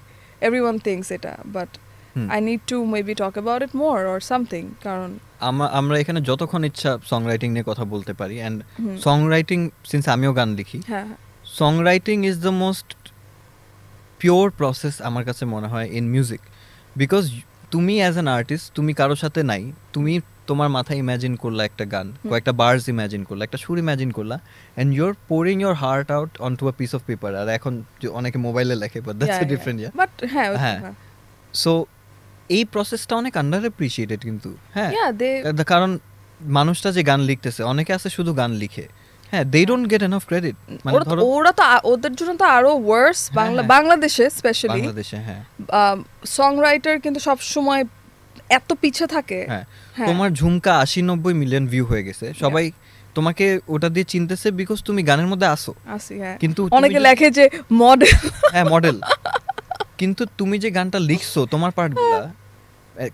everyone thinks এটা, but I need to maybe talk about it more or something, কারণ আমরা এখানে যতক্ষণ ইচ্ছা সং রাইটিং নিয়ে কথা বলতে পারি, অ্যান্ড সং রাইটিং সিন্স আমিও গান লিখি, song writing is the most pure process আমার কাছে মনে হয় ইন মিউজিক, বিকজ তুমি অ্যাজ অ্যান আর্টিস্ট তুমি কারোর সাথে নাই, তুমি তোমার মাথায় ইমাজিন করলা একটা গান, কয়েকটা বার্ডস ইমাজিন করলা, একটা সুর ইমাজিন করলা, and your pouring your heart out on to a piece of paper. আর এখন অনেকে মোবাইলে লেখে, but that's a different, but হ্যাঁ সো এই প্রসেসটা অনেক আন্ডার অ্যাপ্রিশিয়েটেড কিন্তু, হ্যাঁ কারণ মানুষটা যে গান লিখতেছে, অনেকে আছে শুধু গান লিখে, হ্যাঁ they don't get enough credit, মানে ধরো ওরা তো ওদের জন্য তো আরো ওয়ার্স, বাংলাদেশে স্পেশালি বাংলাদেশে, হ্যাঁ সং রাইটার কিন্তু সব সময় এত পিছে থাকে। হ্যাঁ তোমার ঝুমকা 80-90 মিলিয়ন ভিউ হয়ে গেছে, সবাই তোমাকে ওটা দিয়ে চিনতেছে বিকজ তুমি গানের মধ্যে আসো, কিন্তু অনেকে লেখে যে মডেল, হ্যাঁ মডেল, কিন্তু তুমি যে গানটা লিখছো তোমার পার্টগুলা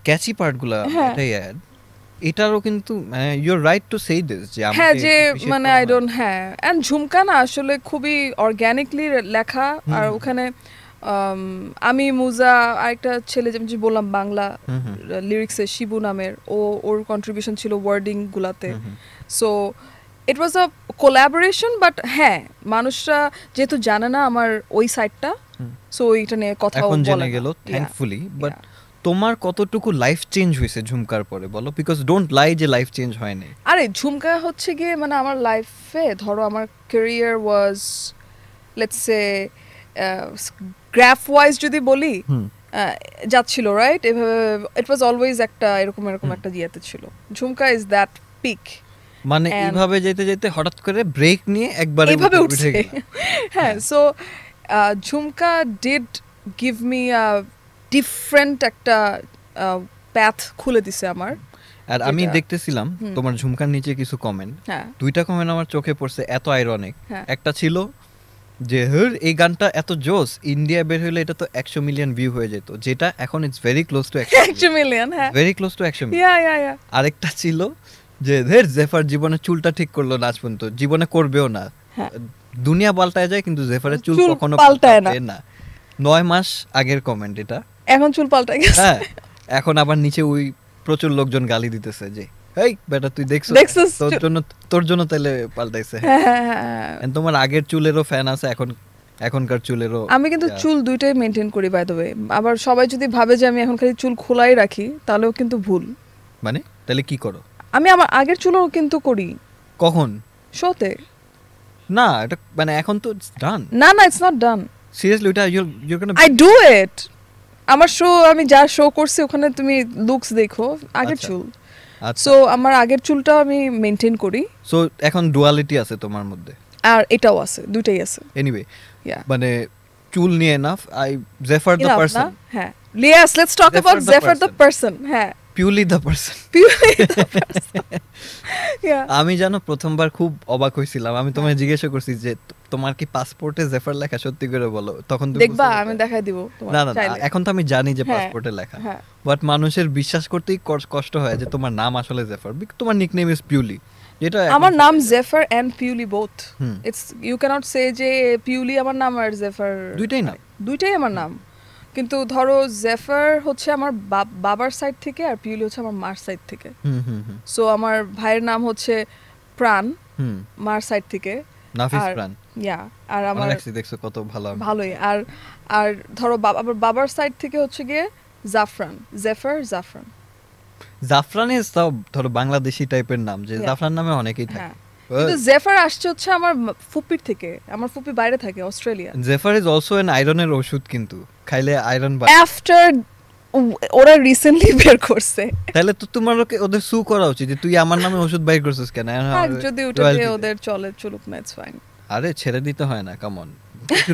ক্যাচি পার্টগুলা, এটাই অ্যাড, এটারও কিন্তু you are right to say this, যে হ্যাঁ যে মানে আই ডোন্ট, হ্যাঁ এন্ড ঝুমকা না আসলে খুবই অর্গানিকলি লেখা, আর ওখানে আমি মুজা আরেকটা ছেলে যে বললাম বাংলা লিরিক্সে শিবু নামের, ওর কন্ট্রিবিউশন ছিল ওয়ার্ডিং গুলাতে, so it was a collaboration, but হ্যাঁ মানুষরা যেহেতু জানে না আমার ওই সাইডটা, সো এইটা নিয়ে কথা এখন জেনে গেল থ্যাঙ্কফুলি। বাট তোমার কতটুকু লাইফ চেঞ্জ হয়েছে ঝুমকার পরে বলো, বিকজ ডোন্ট লাই যে লাইফ চেঞ্জ হয় নাই। আরে ঝুমকা হচ্ছে গিয়ে মানে আমার লাইফে ধরো আমার career was let's say graph wise যদি বলি যাচ্ছিল রাইট, এভাবে ইট ওয়াজ অলওয়েজ একটা এরকম একটা ইয়েতে ছিল। ঝুমকা ইজ দ্যাট পিক, মানে এইভাবে যেতে যেতে হঠাৎ করে ব্রেক নিয়ে একবারে এইভাবে উঠে গেল, হ্যাঁ so jhumka did give me a different একটা প্যাথ খুলে দিছে আমার। আর আমি দেখতেছিলাম তোমার ঝুমকার নিচে কিছু কমেন্ট, দুইটা কমেন্ট আমার চোখে পড়ছে, এত আইরনিক। একটা ছিল যে এই গানটা এত জোস, ইন্ডিয়া বের হইলে এটা তো 100 মিলিয়ন ভিউ হয়ে যেত, যেটা এখন it's very close two 100 million, হ্যাঁ ভেরি ক্লোজ টু 100 মিলিয়ন। আরেকটা ছিল যে জেফার জীবনে চুলটা ঠিক করলো না, আজ পর্যন্ত জীবনে করবেও না, দুনিয়া পাল্টায় যায় কিন্তু জেফারের চুল কখনো পাল্টায় না। 9 মাস আগের কমেন্ট এটা, এখন চুল পাল্টায় গেছে, হ্যাঁ এখন আবার নিচে ওই প্রচুর লোকজন গালি দিতেছে যে এই বেটা তুই দেখছিস তোর জন্য তাইলে পাল্টাইছে। তোমার আগের চুলেরও ফ্যান আছে, এখনকার চুলেরও। আমি কিন্তু চুল দুইটাই মেইনটেইন করি বাই দ্য ওয়ে। আবার সবাই যদি ভাবে যে আমি এখন খালি চুল খোলাই রাখি তাহলেও কিন্তু ভুল। মানে তাহলে কি করো? আমি আমার আগের চুলও কিন্তু করি। কখন? শোতে। না এটা মানে এখন তো ডান। না ইটস নট ডান। সিরিয়াসলি এটা you gonna I do it. আমার শো আমি যা শো করছি ওখানে তুমি লুকস দেখো আগের চুল। সো আমার আগের চুলটা আমি মেইনটেইন করি। সো এখন ডুয়ালিটি আছে তোমার মধ্যে। আর এটাও আছে, দুইটাই আছে। এনিওয়ে মানে চুল নিয়ে এনাফ। আই জেফার দ্য পারসন। হ্যাঁ yes, let's talk about Xefer the person. হ্যাঁ পিউলি দ্য পারসন। আমি জানো প্রথমবার খুব অবাক হইছিলাম। আমি তোমায় জিজ্ঞাসা করছি যে তোমার কি পাসপোর্টে জেফার লেখা, সত্যি করে বলো। তখন তুমি দেখবা আমি দেখাই দিব তোমার। না এখন তো আমি জানি যে পাসপোর্টে লেখা, বাট মানুষের বিশ্বাস করতেই কষ্ট হয় যে তোমার নাম আসলে জেফার, তোমার নিকনেম ইজ পিউলি। যেটা আমার নাম জেফার and Piuli both. It's you can't say যে পিউলি আমার নাম আর জেফার দুইটাই নাম। দুইটাই আমার নাম, কিন্তু ধরো জেফার হচ্ছে আমার বাবার সাইড থেকে আর পিউলি হচ্ছে আমার মার সাইড থেকে। সো আমার ভাইয়ের নাম হচ্ছে প্রাণ মার সাইড থেকে, নাফিস প্রাণ। ইয়া, আর আমার দেখছো কত ভালো, ভালোই। আর ধরো বাবার সাইড থেকে হচ্ছে গিয়ে জাফরান, জেফার জাফরান। জাফরান ইজ তাও ধরো বাংলাদেশি টাইপের নাম, যে জাফরান নামে অনেকেই থাকে। কিন্তু জেফার আসছে হচ্ছে আমার ফুপির থেকে, আমার ফুপি বাইরে থাকে অস্ট্রেলিয়া। জেফার ইজ অলসো এন আয়রনের ওষুধ, কিন্তু খাইলে আয়রন বাড়ে। আফটার ওরা রিসেন্টলি বের করছে, তাহলে তো তোমার ওদের সু করা উচিত যে তুই আমার নামে ওষুধ বাইর করছিস কেন। যদি ওটাতে ওদের চলুক না, ইটস ফাইন। আরে ছেড়ে দিতে হয় না, কাম অন।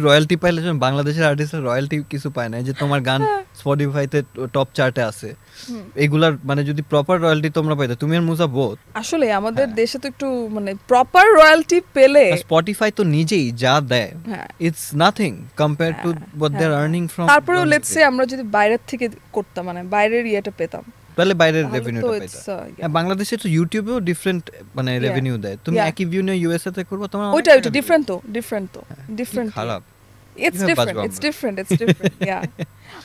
রয়্যালটি পাইলে বাংলাদেশের আর্টিস্টরা রয়্যালটি কিছু পায় না, যে তোমার গান স্পটিফাইতে টপ চার্টে আছে, এগুলার মানে যদি প্রপার রয়্যালটি তোমরা পাইতে, তুমি আর মুসা বোথ। আসলে আমাদের দেশে তো একটু মানে প্রপার রয়্যালটি পেলে, স্পটিফাই তো নিজেই যা দেয়, it's nothing compare to what they are earning from. তারপরেও লেটস সে আমরা যদি বাইরের থেকে করতাম, মানে বাইরের ইয়েটা পেতাম, তাহলে বাইরের রেভিনিউটা পাইতা। বাংলাদেশে তো ইউটিউবেও ডিফারেন্ট মানে রেভিনিউ দেয়। তুমি একই ভিউ নিয়ে ইউএসএ তে করবে, তোমার ওইটা ডিফারেন্ট তো ডিফারেন্ট খারাপ। It's different, yeah.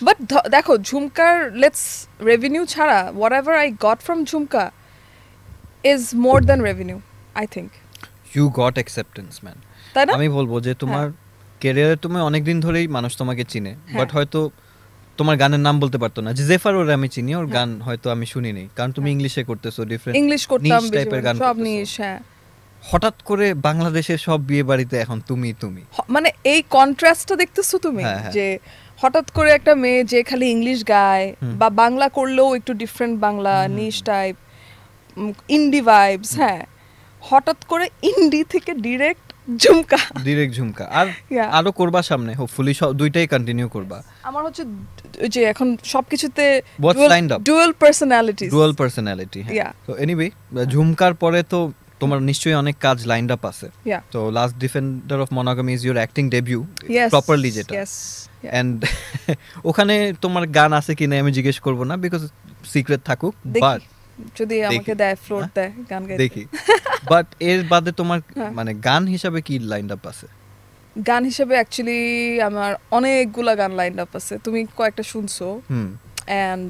But দেখো ঝুমকার লেটস রেভিনিউ ছাড়া whatever I got from jhumka is more than revenue, I think. You got acceptance, man. আমি বলবো যে তোমার ক্যারিয়ারে তুমি অনেক দিন ধরেই মানুষ তোমাকে চিনে, বাট হয়তো তোমার গানের নাম বলতে পারতো না। যে জেফার ওর আমি চিনি, ওর গান হয়তো আমি শুনিনি, কারণ তুমি ইংলিশে করতেছো, ডিফারেন্ট ইংলিশ করতাম, টাইপের গান সব নিশ। হঠাৎ করে বাংলাদেশের সব বিয়ে বাড়িতে এখন তুমি মানে এই কন্ট্রাস্টটা দেখতেছো তুমি, যে হঠাৎ করে একটা মেয়ে যে খালি ইংলিশ গায় বা বাংলা করলেও একটু ডিফারেন্ট বাংলা নিশ টাইপ, ইন্ডি ভাইবস, হঠাৎ করে ইন্ডি থেকে ডিরেক্ট ঝুমকা। আর আরো করবা সামনে, হোপফুলি দুইটাই কন্টিনিউ করবা। আমার হচ্ছে যে এখন সবকিছুতে ডুয়াল পার্সোনালিটি। তো এনিওয়ে, ঝুমকার পরে তো তোমার নিশ্চয়ই অনেক কাজ লাইনড আপ আছে। তো last defender of monogamy is your acting debut properly, যেটা এন্ড ওখানে তোমার গান আছে কিনা আমি জিজ্ঞেস করব না, বিকজ সিক্রেট থাকুক, বাট যদি আমাকে দেয় ফ্লোর দেয় গান গাইতে দেখি। বাট এর বাদে তোমার মানে গান হিসাবে কি লাইনড আপ আছে? গান হিসাবে অ্যাকচুয়ালি আমার অনেকগুলা গান লাইনড আপ আছে, তুমি কয়েকটা শুনছো। এন্ড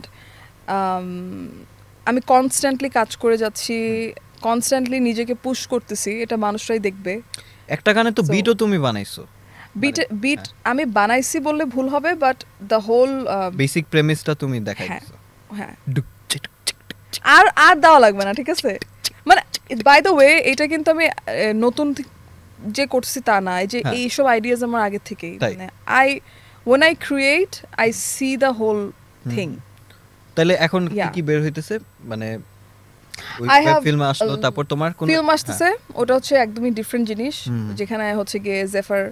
আমি কনস্ট্যান্টলি কাজ করে যাচ্ছি, কনস্ট্যান্টলি নিজেকে পুশ করতেছি, এটা মানুষরাই দেখবে। একটা গানে তো বিটও তুমি বানাইছো। বিট আমি বানাইছি বললে ভুল হবে, বাট দ্য হোল বেসিক প্রেমিসটা তুমি দেখাইছো। হ্যাঁ, আর দেওয়া লাগবে না, ঠিক আছে? মানে বাই দ্য ওয়ে এটা কিন্তু আমি নতুন যে করছি তা না, এই যে এইসব আইডিয়াস আমার আগে থেকেই, মানে when I create I see the whole thing. তাহলে এখন কি বের হইতেছে, মানে ফিল্ম আসলো, তারপর তোমার কোন ফিল্ম আসতেছে, ওটা হচ্ছে একদমই ডিফারেন্ট জিনিস, যেখানে হচ্ছে গিয়ে জেফার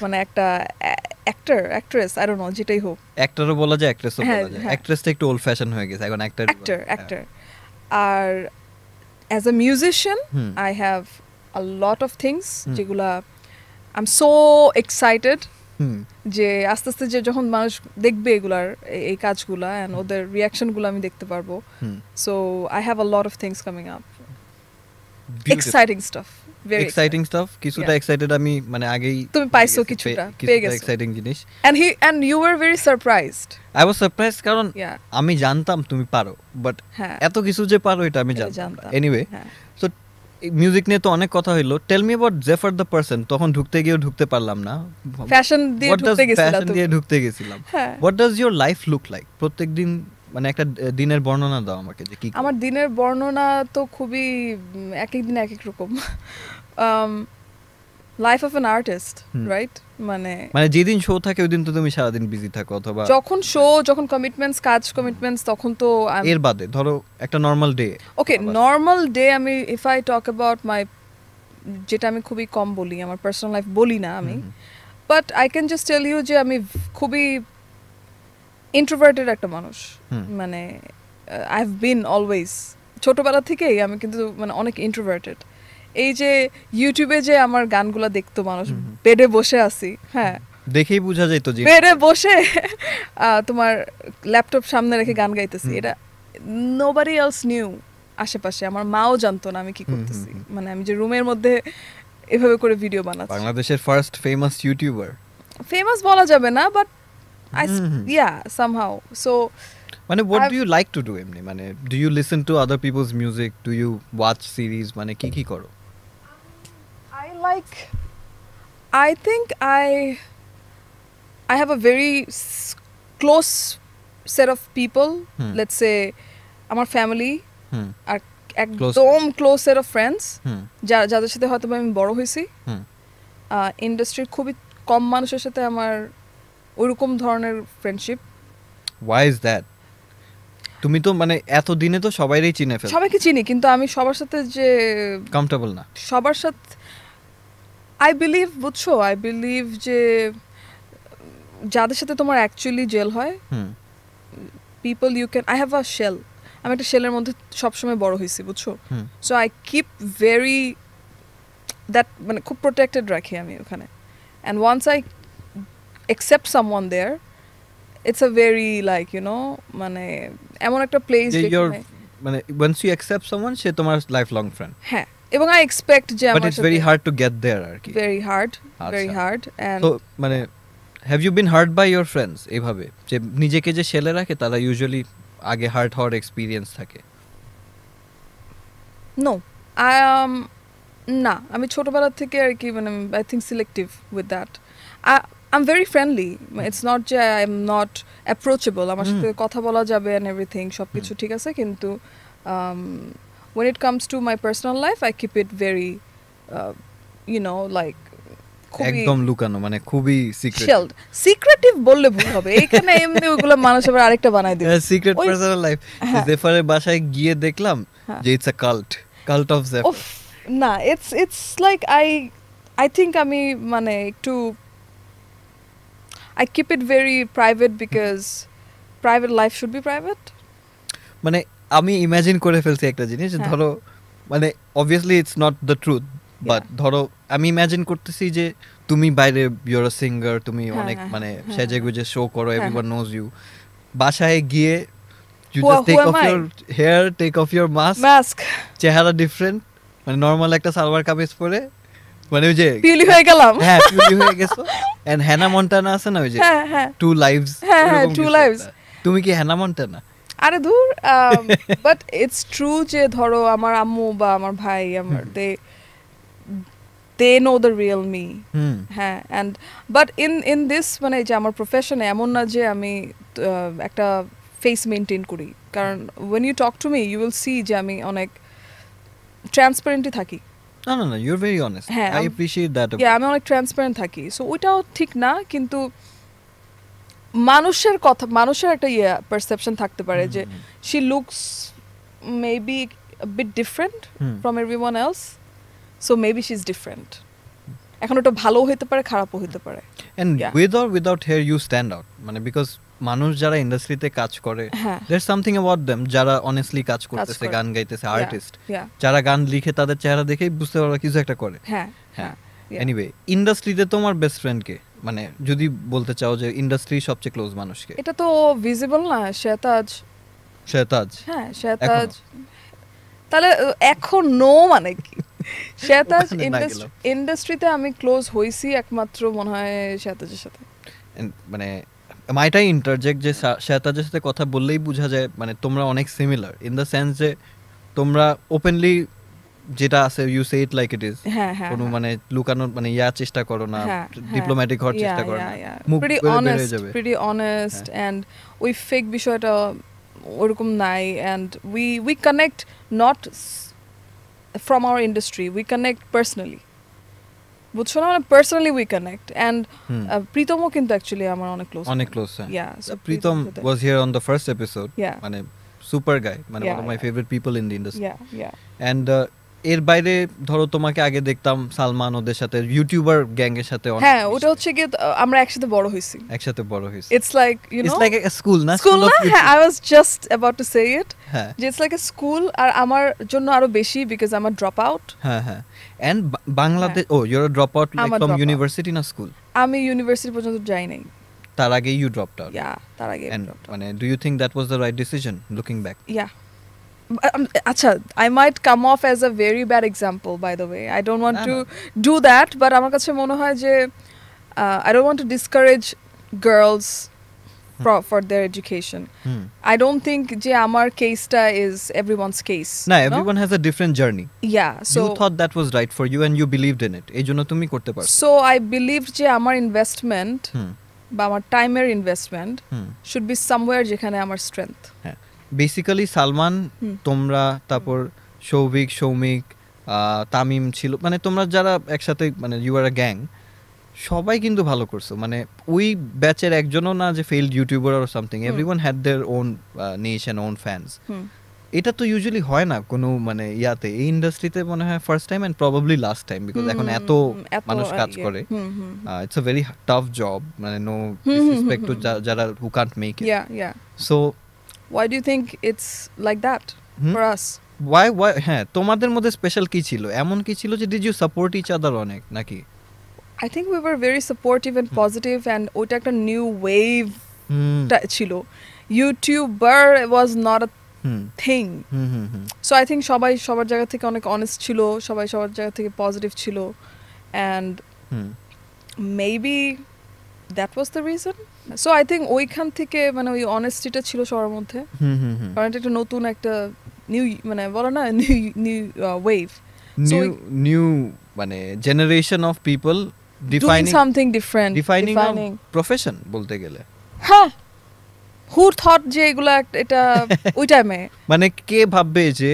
মানে একটা অ্যাক্ট্রেস, আই ডোন্ট নো, যেটাই হোক, অ্যাক্টরও বলা যায়, অ্যাক্ট্রেসও বলা যায়। অ্যাক্ট্রেসটা একটু ওল্ড ফ্যাশন হয়ে গেছে, এখন অ্যাক্টর। আর as a musician I have a lot of things যেগুলা I'm so excited যে আস্তে আস্তে যে যখন মানুষ দেখবে এগুলার এই কাজগুলা and ওদের রিঅ্যাকশনগুলো আমি দেখতে পারবো। So I have a lot of things coming up. Exciting stuff. Very exciting stuff. কিছুটা excited আমি মানে আগেই তুমি পাইছো, কিছুটা পেয়ে গেছো exciting জিনিস। And you were very surprised. I was surprised কারণ আমি জানতাম তুমি পারো, বাট এত কিছু যে পারো এটা আমি জানতাম না। Anyway, so মিউজিক নিয়ে তো অনেক কথা হইলো। Tell me about Zephyr the person. তখন ঢুকতে গিয়েও ঢুকতে পারলাম না, ফ্যাশন দিয়ে ঢুকতে গেছিলাম। What does your life look like? প্রত্যেকদিন মানে একটা দিনের বর্ণনা দাও আমাকে, যে কি। আমার দিনের বর্ণনা তো খুবই এক এক দিন এক এক রকম। Life of an artist, right? মানে যেদিন শো থাকে ওই দিন তো তুমি সারাদিন বিজি থাকো, অথবা যখন শো, যখন কমিটমেন্টস তখন তো। এর বাদে ধরো একটা নর্মাল ডে। ওকে, নর্মাল ডে আমি if I talk about my, যেটা আমি খুবই কম বলি, আমার পার্সোনাল লাইফ বলি না আমি, but I can just tell you যে আমি খুবই ইন্ট্রোভার্টেড একটা মানুষ। মানে আই হ্যাভ বিন অলওয়েজ, ছোটবেলা থেকেই আমি কিন্তু মানে অনেক ইন্ট্রোভার্টেড। এই যে ইউটিউবে যে আমার গানগুলা দেখতো মানুষ, বেডে বসে আছি, দেখেই বোঝা যেত যে বেডে বসে তোমার ল্যাপটপ সামনে রেখে গান গাইতেছি, এটা নোবডি এলস নিউ। আশেপাশে আমার মাও জানতো না আমি কি করতেছি, মানে আমি যে রুমের মধ্যে এভাবে করে ভিডিও বানাচ্ছি। বাংলাদেশের ফার্স্ট ফেমাস ইউটিউবার ফেমাস বলা যাবে না, বাট yeah, somehow. So মানে what do you like to do এমনি, মানে do you listen to other people's music, do you watch series, মানে কি করো? I think I have a very close set of people, let's say আমার family আর একদম close set of friends যাদের সাথে হয়তো আমি বড় হয়েছি। ইন্ডাস্ট্রির খুবই কম মানুষের সাথে আমার ওইরকম ধরনের ফ্রেন্ডশিপ। Why is that? তুমি তো মানে এত দিনে তো সবাইরই চিনে ফেলো। সবাইকে চিনি, কিন্তু আমি সবার সাথে যে কমফর্টেবল না। সবার সাথে I believe যে যাদের সাথে তোমার অ্যাকচুয়ালি জেল হয়, people you can, I have a shell, আমি একটা শেলের মধ্যে সবসময় বড় হয়েছি, বুঝছো? So I keep very that, মানে খুব প্রোটেক্টেড রাখি আমি ওখানে। And once I accept someone there, it's a very like, you know, মানে এমন একটা প্লেস যেখানে মানে once you accept someone, সে তোমার lifelong friend। হ্যাঁ, এবং I expect যে আমার but it's very hard to get there আর কি। very hard and so মানে have you been hurt by your friends এভাবে, যে নিজেকে যে শেলে রাখে তারা ইউজুয়ালি আগে হার্ট হওয়ার এক্সপেরিয়েন্স থাকে? no, না, আমি ছোটবেলা থেকে আর কি, মানে I think selective with that. I'm very friendly. It's not যে I'm not approachable. আমার সাথে কথা বলা যাবে and everything, সবকিছু ঠিক আছে, কিন্তু when it comes to my personal life, I keep it very you know, like একদম লুকানো, মানে খুবই সিক্রেটিভ বললে ভুল হবে। এইখানে এমনি ওগুলো মানুষ আবার আরেকটা বানাই দেবে সিক্রেট পার্সোনাল লাইফ। জেফারের বাসায় গিয়ে দেখলাম যে ইটস আ কাল্ট অফ জেফার। না, it's like I think আমি মানে একটু I keep it very private because private life should be private. মানে আমি ইমাজিন করে ফেলছি একটা জিনিস, ধরো মানে obviously it's not the truth, but ধরো আমি ইমাজিন করতেছি যে তুমি বাইরে you're a singer, তুমি অনেক মানে সেজেগুজে শো করো, everyone knows you, বাসায় গিয়ে you just take off your hair, take off your mask, চেহারা ডিফারেন্ট, মানে নরমাল একটা সালোয়ার কামিজ পরে, মানে ওই যে পিলি হয়ে গেলাম। হ্যাঁ, পিলি হয়ে গেছো। এন্ড হ্যানা মন্টানা আছে না ওই যে টু লাইভস, তুমি কি হ্যানা মন্টানা? আরে দূর, বাট ইটস ট্রু যে ধরো আমার আম্মু বা আমার ভাই, আমার they know the real me. হ্যাঁ, and but in this মানে যে আমার প্রফেশনে এমন না যে আমি একটা ফেস মেইনটেইন করি, কারণ when you talk to me you will see যে আমি অনেক ট্রান্সপারেন্টই থাকি। No, you're very honest. I appreciate that. Yeah, আমি অনেক ট্রান্সপারেন্ট থাকি। সো ওইটাও ঠিক না, কিন্তু মানুষের একটা পারসেপশন থাকতে পারে যে she looks maybe a bit different from everyone else, so maybe she's different. এখন ওটা ভালো হতে পারে, খারাপও হতে পারে। And with or without hair you stand out, মানে because মানুষ যারা ইন্ডাস্ট্রিতে কাজ করে, there's something about them যারা অনেস্টলি কাজ করতেছে, গান গাইতেছে, আর্টিস্ট, যারা গান লিখে তাদের চেহারা দেখেই বুঝতে পারবে কিছু একটা করে। হ্যাঁ, এনিওয়ে ইন্ডাস্ট্রিতে তোমার বেস্ট ফ্রেন্ড কে, মানে যদি বলতে চাও যে ইন্ডাস্ট্রির সবচেয়ে ক্লোজ মানুষকে? এটা তো ভিজিবল না, শেতাজ। হ্যাঁ, শেতাজ। তাহলে এখন নো মানে কি? শেতাজ ইন্ডাস্ট্রিতে আমি ক্লোজ হইছি একমাত্র মনে হয় শেতাজের সাথে। মানে মাইটাই ইন্টারজেক্ট যে শেতাজের সাথে কথা বললেই বোঝা যায় মানে তোমরা অনেক সিমিলার ইন দ্য সেন্স যে তোমরা ওপেনলি যেটা আছে you say it like it is, কোনো মানে লুকানোর মানে চেষ্টা করো না, ডিপ্লোম্যাটিক হওয়ার চেষ্টা করো না, মুখ বের হয়ে যাবে, প্রিটি অনেস্ট, এন্ড ওই ফেক বিষয়টা ওরকম নাই, and we connect not from our industry, we connect personally, বুঝছো না, personally we connect, and প্রীতমও কিন্তু actually আমার অনেক ক্লোজ, yeah, so Pritam was here on the first episode, মানে super guy, মানে one of my favorite people in the industry, and এর বাইরে ধরো তোমাকে আগে দেখতাম সালমান ওদের সাথে, ইউটিউবার গ্যাং এর সাথে। হ্যাঁ, ওটা হচ্ছে কি আমরা একসাথে বড় হইছি। It's like, you know, it's like a school না, I was just about to say it, যে it's like a school, আর আমার জন্য আরো বেশি because I'm a dropout. হ্যাঁ, and Bangladesh, you're a dropout like from university না school? আমি university পর্যন্ত যাই নাই। তার আগে you dropped out? Yeah, তার আগে। And মানে do you think that was the right decision looking back? Yeah. আচ্ছা, I might come off as a very bad example, by the way. I don't want to do that, but আমার কাছে মনে হয় যে I don't want to discourage girls for their education. I don't think je amar case ta is everyone's case. No, everyone has a different journey. Yeah, so you thought that was right for you and you believed in it. Ejono tumi korte parcho. So I believed je amar investment বা আমার টাইমের investment should be somewhere যেখানে আমার strength. Basically Salman, তোমরা, তারপর সৌমিক, তামিম ছিল, মানে তোমরা যারা একসাথে, মানে ইউ আর আ গ্যাং, সবাই কিন্তু ভালো করছো। মানে ওই ব্যাচের একজনও না যে failed YouTuber or something, everyone had their own niche and own fans. এটা তো ইউজুয়ালি হয় না কোনো মানে ইয়াতে, এই ইন্ডাস্ট্রিতে মনে হয় first time and probably last time, because এখন এত মানুষ কাজ করে। It's a very tough job, মানে নো ডিসরেসপেক্ট টু যারা who can't make it. So why do you think it's like that for us? why হ্যাঁ, তোমাদের মধ্যে স্পেশাল কি ছিল, এমন কি ছিল যে did you support each other অনেক নাকি? I think we were very supportive and positive, and ওইটা একটা নিউ ওয়েভ ছিল। YouTuber was not a thing. So I think সবাই সবার জায়গা থেকে অনেক অনেস্ট ছিল, সবাই সবার জায়গা থেকে পজিটিভ ছিল, and maybe that was the reason. So I think ওইখান থেকে মানে ওই অনেস্টিটা ছিল সবার মধ্যে, কারণ এটা একটা নতুন একটা নিউ, মানে বলো না, নিউ ওয়েভ, নিউ মানে generation of people doing something different, defining profession বলতে গেলে। হ্যাঁ, who thought যে এগুলা এটা ওই টাইমে, মানে কে ভাববে যে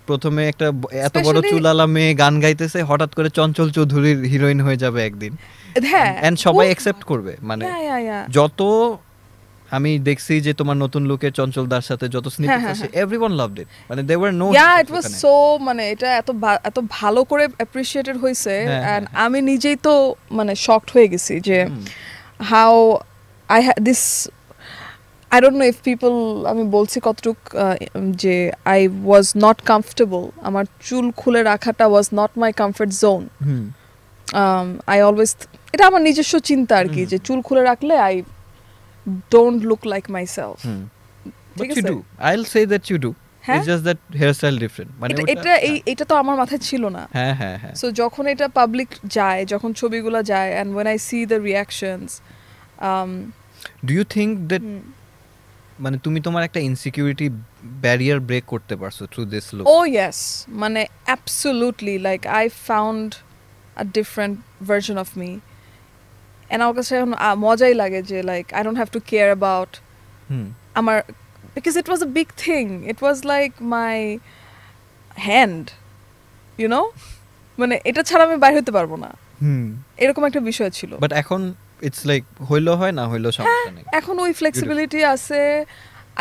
প্রথমে একটা এত বড় চুলালা মেয়ে গান গাইতেছে, হঠাৎ করে চঞ্চল চৌধুরীর হিরোইন হয়ে যাবে একদিন, হ্যাঁ, এন্ড সবাই অ্যাকসেপ্ট করবে। মানে যত আমি দেখছি যে তোমার নতুন লুকের চঞ্চলদার সাথে যত স্নিপেট আছে, এভরিওয়ান লাভড ইট, মানে they were no, it was so, মানে এটা এত ভালো করে অ্যাপ্রিশিয়েটেড হইছে, এন্ড আমি নিজেই তো মানে শকড হয়ে গেছি যে how I this, I don't know if people, আমি বলছি কতটুক যে I was not comfortable, আমার চুল খুলে রাখাটা was not my comfort zone. I always, এটা আমার নিজস্ব চিন্তা আর কি, যে চুল খুলে রাখলে I don't look like myself. But you do, I'll say that you do. It's just that hairstyle different. মানে এটা তো আমার মাথায় ছিল না। হ্যাঁ। So যখন এটা পাবলিক যায়, যখন ছবিগুলো যায়, and when I see the reactions, do you think that মানে তুমি তোমার একটা ইনসিকিউরিটি ব্যারিয়ার ব্রেক করতে পারছো through this look? Oh yes, মানে absolutely, like I found a different version of me, and আমার কাছে মজাই লাগে যে like I don't have to care about আমার, because it was a big thing, it was like my hand, you know, মানে এটা ছাড়া আমি বাইরে হতে পারবো না, এরকম একটা বিষয় ছিল। বাট এখন it's like হইলো হয় না হইলো সমস্যা নেই, এখন ওই ফ্লেক্সিবিলিটি আছে,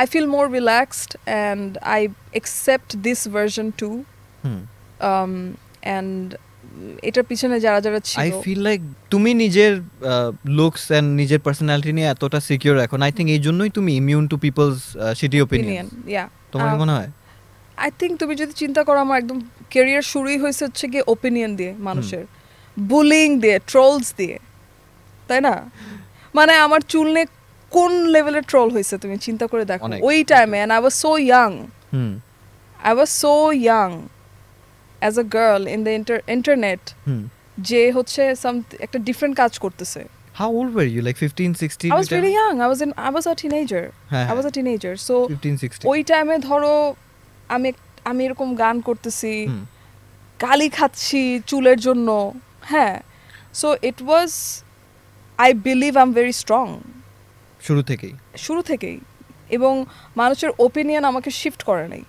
I feel more relaxed and I accept this version too. And এটার পিছনে যারা ছিল, I feel like তুমি নিজের লুকস এন্ড নিজের পার্সোনালিটি নিয়ে এতটা সিকিউর এখন, I think এই জন্যই তুমি immune two people's shitty opinion. তোমার মনে হয়? I think তুমি যদি চিন্তা করো, আমার একদম ক্যারিয়ার শুরুই হয়েছে হচ্ছে কি অপিনিয়ন দিয়ে, মানুষের বুলিং দিয়ে, ট্রোলস দিয়ে, তাই না? মানে আমার চুল নিয়ে কোন লেভেলের ট্রোল হয়েছে তুমি চিন্তা করে দেখো ওই টাইমে, and I was so young. I was so young as a girl in the internet, যে হচ্ছে একটা ডিফারেন্ট কাজ করতেছে। How old were you, like 15 16? I was really young, I was a teenager. I was a teenager, so 15 16 ওই টাইমে ধরো আমি এরকম গান করতেছি, গালি খাচ্ছি চুলের জন্য, হ্যাঁ। So it was, I believe I'm very strong শুরু থেকেই, এবং মানুষের ওপিনিয়ন আমাকে শিফট করে নাই,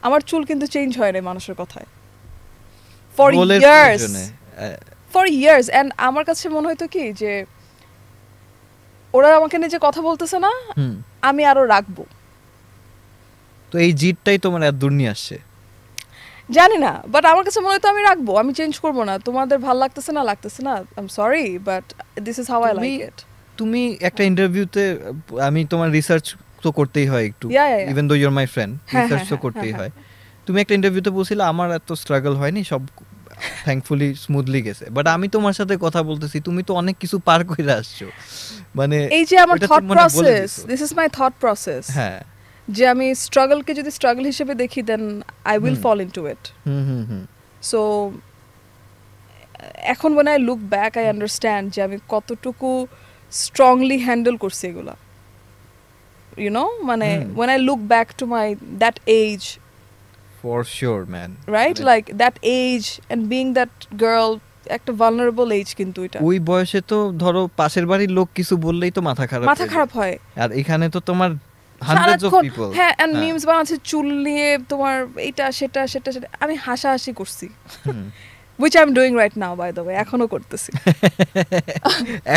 আমার চুল কিন্তু চেঞ্জ হয় নাই মানুষের কথায় for years, and আমার কাছে মনে হতো কি যে ওরা আমাকে নিয়ে যে কথা বলতেছে না, আমি আরো রাখবো। তো এই জিতটাই তোমার এত দূর নিয়ে আসছে জানি না, বাট আমার কাছে মনে হতো আমি রাখবো, আমি চেঞ্জ করবো না। তোমাদের ভালো লাগতেছে না, I am sorry, but this is how I like it. তুমি একটা ইন্টারভিউতে, আমি তোমার রিসার্চ তো করতেই হয় একটু, even though you are my friend, research তো করতেই হয়। তুমি একটা ইন্টারভিউতে বলছিলে আমার এত স্ট্রাগল হয়নি, সব থ্যাঙ্কফুলি স্মুথলি গেছে, বাট আমি তোমার সাথে কথা বলতেছি, তুমি তো অনেক কিছু পার করে আসছো। মানে এই যে আমার thought process, this is my thought process, হ্যাঁ, যে আমি স্ট্রাগলকে যদি স্ট্রাগল হিসেবে দেখি, then I will fall into it. So এখন when I look back I understand যে আমি কতটুকু strongly handle করছি এগুলা, you know, মানে when I look back to my that age, for sure man, right, like that age and being that girl, একটা vulnerable age কিন্তু এটা ওই বয়সে তো ধরো পাশের বাড়ির লোক কিছু বললেই তো মাথা খারাপ হয়, আর এখানে তো তোমার hundreds of people, হ্যাঁ, and memes বানাচ্ছে চুল নিয়ে তোমার এটা সেটা আমি হাসাহাসি করছি which I'm doing right now by the way, এখনো করতেছি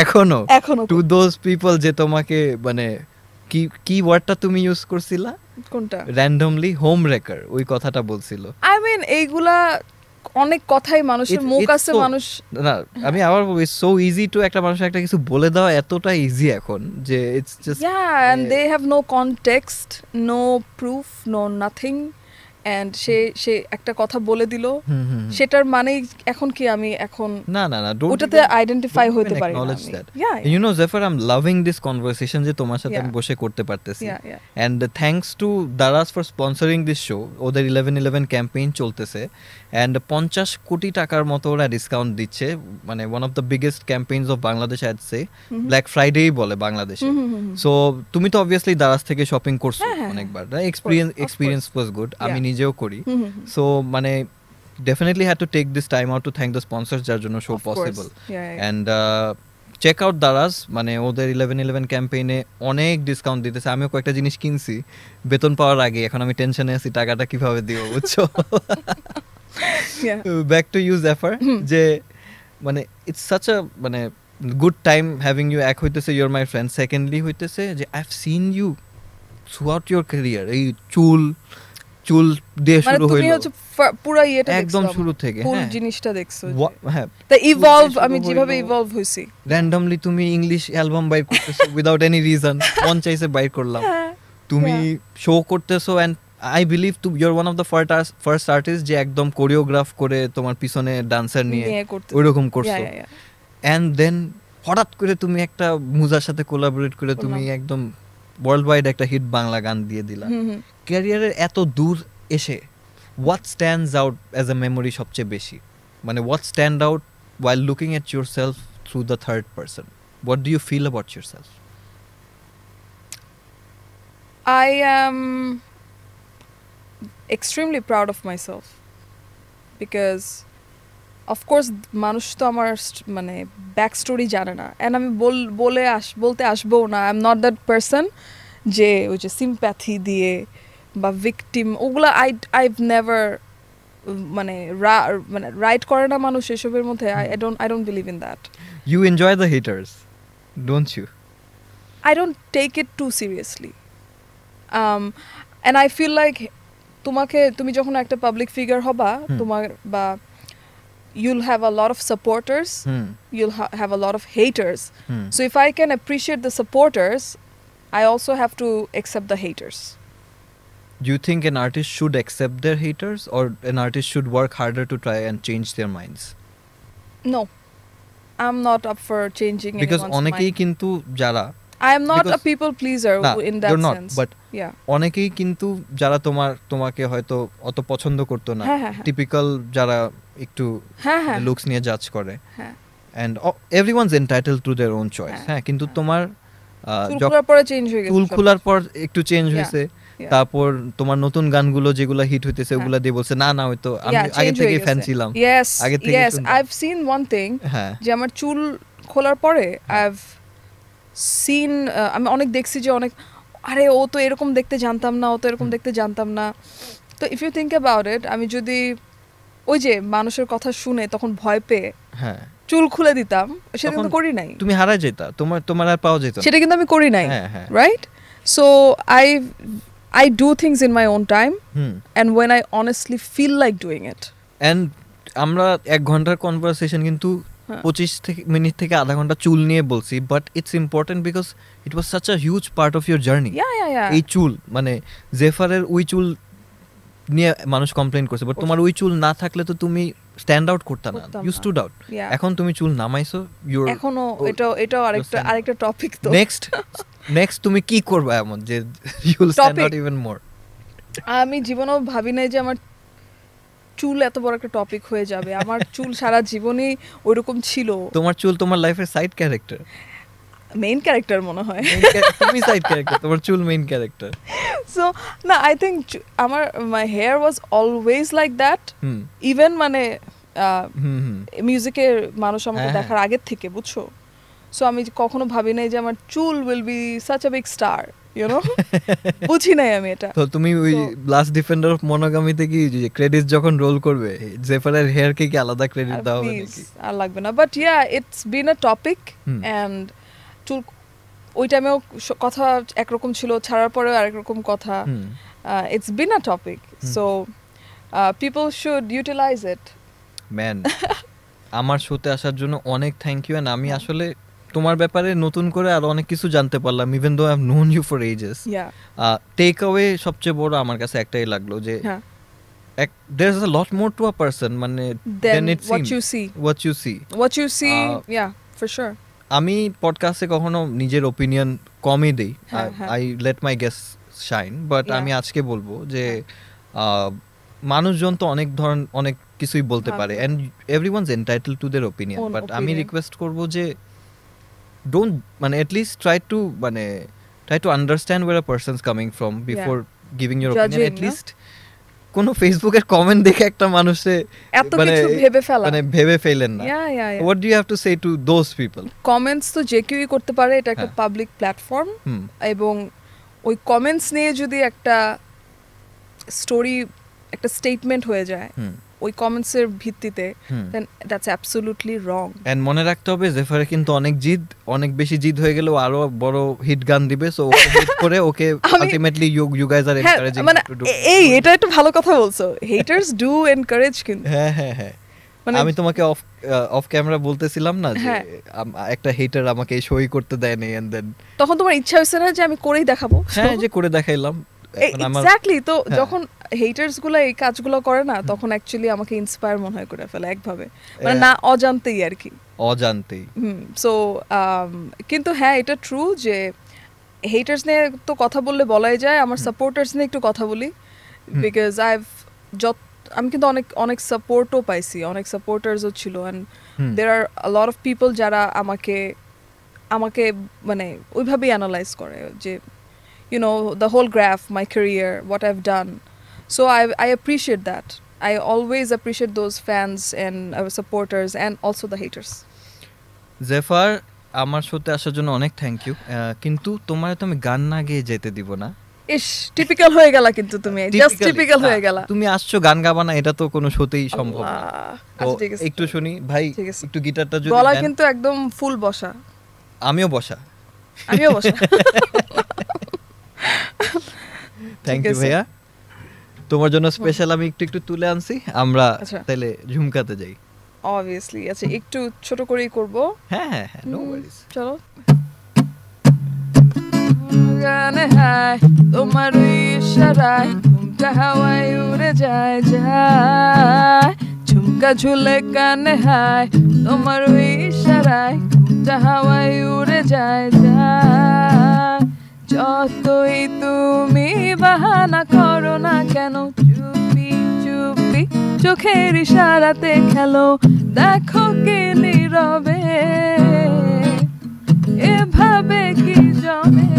এখনো to those people যে তোমাকে মানে কি ওয়ার্ডটা তুমি ইউজ করছিলা, কোনটা, randomly home wrecker, ওই কথাটা বলছিল। I mean এইগুলা অনেক কথাই মানুষের মুখ আছে, মানুষ না আমি আবার বলি so easy to একটা মানুষের একটা কিছু বলে দেওয়া এতটা ইজি এখন যে it's just and they have no context, no proof, no nothing, and সে একটা কথা বলে দিল, সেটার মানে এখন কি আমি এখন না ওটাতে আইডেন্টিফাই হতে পারি না। You know Xefer, I'm loving this conversation যে তোমার সাথে আমি বসে করতে পারতেছি, and thanks to Daraz for sponsoring this show, ওদের 11/11 ক্যাম্পেইন চলতেছে and 50 কোটি টাকার মতো ওরা ডিসকাউন্ট দিচ্ছে, মানে one of the biggest campaigns of Bangladesh I'd say, Black Friday বলে বাংলাদেশে। সো তুমি তো obviously Daraz থেকে শপিং করছো অনেকবার, experience was good, আমি নিজেও করি, সো মানে definitely had to take this time out to thank the sponsors যার জন্য show possible, and check out Daraz, মানে ওদের 11/11 ক্যাম্পেইনে অনেক ডিসকাউন্ট দিতেছে, আমিও কয়েকটা জিনিস কিনছি বেতন পাওয়ার আগে, এখন আমি টেনশনে আছি টাকাটা কিভাবে দিব, বুঝছো। Back to you Xefer, যে মানে it's such a মানে good time having you, এক হইতেছে you're my friend, secondly হইতেছে যে I've seen you throughout your career, এই চুল দিয়ে শুরু হইলো, তুমি হচ্ছে পুরো ইয়েটা একদম শুরু থেকে ফুল জিনিসটা দেখছো, হ্যাঁ the evolve, আমি যেভাবে ইভলভ হইছি, randomly তুমি ইংলিশ অ্যালবাম বাইর করতেছো without any reason, মন চাইছে বাইর করলাম, তুমি শো করতেছো, and I believe you're one of the first artists যে একদম কোরিওগ্রাফ করে তোমার পিছনে ডান্সার নিয়ে ওইরকম করছো, and then হঠাৎ করে তুমি একটা মুজার সাথে কোলাবোরেট করে তুমি একদম ওয়ার্ল্ড ওয়াইড একটা হিট বাংলা গান দিয়ে দিলা, ক্যারিয়ারের এত দূর এসে what stands out as a memory সবচেয়ে বেশি, মানে what stand out while looking at yourself through the third person, what do you feel about yourself? I am extremely proud of myself because of course মানুষ তো আমার মানে back story জানে না, and আমি বলতে আসবো না, I am not that person যে ওই যে সিম্প্যাথি দিয়ে বা ভিকটিম ওগুলা I've never মানে রাইট করে না মানুষ এসবের মধ্যে, I don't believe in that. You enjoy the haters, don't you? I don't take it too seriously, and I feel like তুমি যখন একটা পাবলিক ফিগার হবা, তোমার বা you'll have a lot of supporters, you'll have a lot of haters, so if I can appreciate the supporters, I also have to accept the haters. Do you think an artist should accept their haters, or an artist should work harder to try and change their minds? No, I'm not up for changing because anyone's mind. অনেকেই কিন্তু যারা I am not a people pleaser in that you're not, sense, but অনেকেই কিন্তু যারা তোমাকে হয়তো অত পছন্দ করতো না, টিপিক্যাল যারা একটু লুকস নিয়ে জাজ করে, and everyone's entitled to their own choice, হ্যাঁ, কিন্তু তোমার চুল খোলার পর একটু চেঞ্জ হয়েছে, তারপর তোমার নতুন গানগুলো যেগুলো হিট হইতেছে ওগুলা দিয়ে বলছে না হয়তো আমি আগে থেকে ফ্যান ছিলাম, আগে থেকে I've seen one thing, যে আমার চুল খোলার পরে I've seen আমি অনেক দেখছি যে অনেক আরে ও তো এরকম দেখতে জানতাম না, ও তো এরকম দেখতে জানতাম না, তো if you think about it, আমি যদি ওই যে মানুষের কথা শুনে তখন ভয় পেয়ে চুল খুলে দিতাম, সেটা কিন্তু করি নাই, তুমি হারায় যেতা, তোমার আর পাওয়া যেত, সেটা কিন্তু আমি করি নাই, right? So I do things in my own time, and when I honestly feel like doing it. And আমরা 1 ঘন্টার কনভারসেশন কিন্তু 25 মিনিট থেকে আধা ঘন্টা চুল নিয়ে বলছি, but it's important because it was such a huge part of your journey. এই চুল মানে জেফারের ওই চুল নিয়ে মানুষ কমপ্লেইন করছে, বাট তোমার ওই চুল না থাকলে তো তুমি স্ট্যান্ড আউট করতে না, ইউ স্টুড আউট। এখন তুমি চুল নামাইছো, ইউর এখনো এটা আরেকটা টপিক। তো নেক্সট তুমি কি করবে এমন যে you will stand out even more? আমি জীবনেও ভাবি নাই যে আমার চুল এত বড় একটা টপিক হয়ে যাবে। আমার চুল সারা জীবনই ওইরকম ছিল। তোমার চুল তোমার লাইফের সাইড ক্যারেক্টার, মেইন ক্যারেক্টার মনে হয়। তুমি সাইড ক্যারেক্টার, তোমার চুল মেইন ক্যারেক্টার। সো না, আই থিঙ্ক আমার my hair was always like that, even মানে মিউজিকের মানুষ আমাকে দেখার আগের থেকে, বুঝছো? সো আমি কখনো ভাবি নাই যে আমার চুল will be such a big star, you know. বুঝি নাই আমি এটা। তো তুমি ওই লাস্ট ডিফেন্ডার অফ মনোগামিতে কি যে ক্রেডিট যখন রোল করবে জেফারের হেয়ার কে কি আলাদা ক্রেডিট দাও হবে নাকি? আর লাগবে না, but yeah it's been a topic and চুল ওই টাইমেও কথা একরকম ছিল, ছাড়ার পরেও আরেক রকম কথা। It's been a topic, so people should utilize it. Man, আমার শোতে আসার জন্য অনেক থ্যাংক ইউ। এন্ড আমি আসলে তোমার ব্যাপারে নতুন করে আরো অনেক কিছু জানতে পারলাম, even though I have known you for ages. Take away সবচেয়ে বড় আমার কাছে একটাই লাগলো যে there is a lot more to a person, মানে than it what seems, you see. What you see, yeah, for sure. আমি পডকাস্টে কখনো নিজের ওপিনিয়ন কমই দেই, I let my guess shine, but আমি আজকে বলবো যে মানুষজন তো অনেক কিছুই বলতে পারে, and everyone's entitled to their opinion, but আমি রিকোয়েস্ট করব যে ডোন্ট মানে at least try to understand where a person's coming from before giving your opinion. At least কোন ফেসবুকের কমেন্ট দেখে একটা মানুষে এত কিছু ভেবে ফেলেন না। What do you have to say to those people? Comments তো যে কেউই করতে পারে, এটা একটা পাবলিক প্ল্যাটফর্ম, এবং ওই কমেন্টস নিয়ে যদি একটা স্টোরি, একটা স্টেটমেন্ট হয়ে যায় ওই কমেন্টস এর ভিত্তিতে, দেন দ্যাটস অ্যাবসলিউটলি রং। এন্ড মনে রাখতে হবে জেফারে কিন্তু অনেক বেশি জিদ হয়ে গেল, আরো বড় হিট গান দিবে, সো ওকে হিট করে okay ultimately you guys are encouraging to do. এটা একটা ভালো কথা বলছো, হেটার্স ডু এনকারেজ কিন্তু। হ্যাঁ আমি তোমাকে অফ ক্যামেরা বলতেছিলাম না যে একটা হেটার আমাকে সই করতে দেয় নাই, এন্ড দেন তখন তোমার ইচ্ছা হইছে না যে আমি করেই দেখাবো? হ্যাঁ, যে করে দেখাইলাম। এক্স্যাক্টলি। তো যখন হেটার্স গুলো এই কাজগুলো করে না, তখন অ্যাকচুয়ালি আমাকে ইন্সপায়ার মনে হয় করে ফেলে একভাবে, মানে না অজান্তেই আর কি, অজান্তেই। সো কিন্তু হ্যাঁ, এটা ট্রু যে হেটার্স নিয়ে তো কথা বললে বলাই যায়। আমার সাপোর্টার্স নিয়ে একটু কথা বলি, বিকজ আমি কিন্তু অনেক সাপোর্টও পাইছি, অনেক সাপোর্টার্সও ছিল, and there are a lot of people যারা আমাকে মানে ওইভাবেই অ্যানালাইজ করে যে you know the whole graph, my career, what I've done. So I appreciate that. I always appreciate those fans and our supporters and also the haters. জেফার, আমার শোতে আসার জন্য অনেক থ্যাংক ইউ, কিন্তু তোমার তো আমি গান না গেয়ে যেতে দিব না। ইস, টিপিক্যাল হয়ে গেলা কিন্তু তুমি, জাস্ট টিপিক্যাল হয়ে গেলা। তুমি আসছো গান গাবা না, এটা তো কোনো শোতেই সম্ভব না। তো একটু শুনি ভাই, একটু গিটারটা যদি গলা কিন্তু একদম ফুল বসা। আমিও বসা। থ্যাংক ইউ ভাইয়া, তোমার জন্য স্পেশাল আমি একটু তুলে আনছি, আমরা তাহলে ঝুমকাতে যাই। অবভিয়াসলি। আচ্ছা, একটু ছোট করেই করব। হ্যাঁ, নো ওয়ারিজ, চলো। গানে হায় তোমার ইশারায় ঘুমটা হাওয়ায় উড়ে যায়, ঝুমকা ঝুলে কানে হায় তোমার ইশারায় ঘুমটা হাওয়ায় উড়ে যায়। যতই তুমি বাহানা করো না কেন, চুপি চুপি চোখের ইশারাতে খেলো, দেখো কে নীরবে এভাবে কি জমে,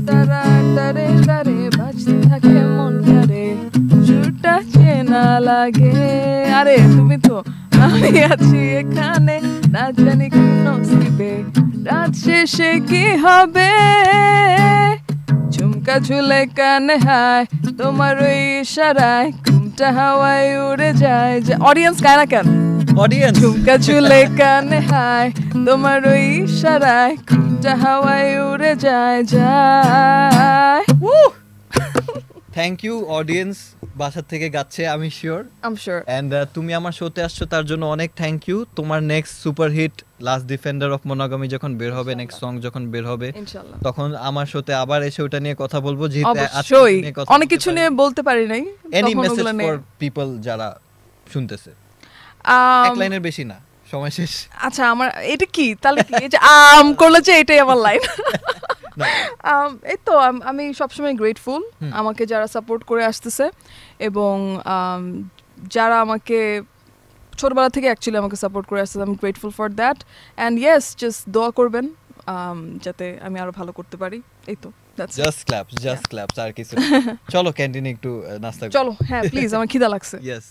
তারা তারে তারে বাজতে থাকে মন করে, সুরটা চেনা লাগে। আরে তুমি তো, আমি আছি এখানে, না জানি কি নসিবে, রাত শেষে কি হবে, ঝুমকা ঝুলে কানে হায় তোমার ওই ইশারায় ঘুমটা হাওয়ায় উড়ে যায়। অডিয়েন্স গায় না কেন? অডিয়েন্স ঝুমকা ঝুলে কানে হায় তোমার ওই ইশারায় ঘুমটা হাওয়ায় উড়ে যায়। থ্যাংক ইউ অডিয়েন্স, বাসা থেকে গাচ্ছে আমি শিওর, এন্ড তুমি আমার শোতে আসছো তার জন্য অনেক থ্যাংক ইউ। তোমার next super hit last defender of monogamy যখন বের হবে, নেক্সট সং যখন বের হবে, তখন আমার শোতে আবার এসে ওটা নিয়ে কথা বলবো, যেহেতু অনেক কিছু নিয়ে বলতে পারি নাই। এনি মেসেজ ফর পিপল যারা শুনতেছে? এক লাইনের বেশি না, সময় শেষ। আচ্ছা, আমার এটা কি তাহলে কি, এই যে করলে যে এটাই আমার লাইন? এই তো আমি সবসময় গ্রেটফুল আমাকে যারা সাপোর্ট করে আসতেছে এবং যারা আমাকে ছোটবেলা থেকে অ্যাকচুয়ালি আমাকে সাপোর্ট করে আসতেছে, আমি grateful for that. And yes, just দোয়া করবেন যাতে আমি আরো ভালো করতে পারি। এই তো, জাস্ট ক্ল্যাপস আর কিছু। চলো ক্যান্টিনে একটু নাস্তা চলো, হ্যাঁ প্লিজ, আমার খিদা লাগছে। ইয়েস।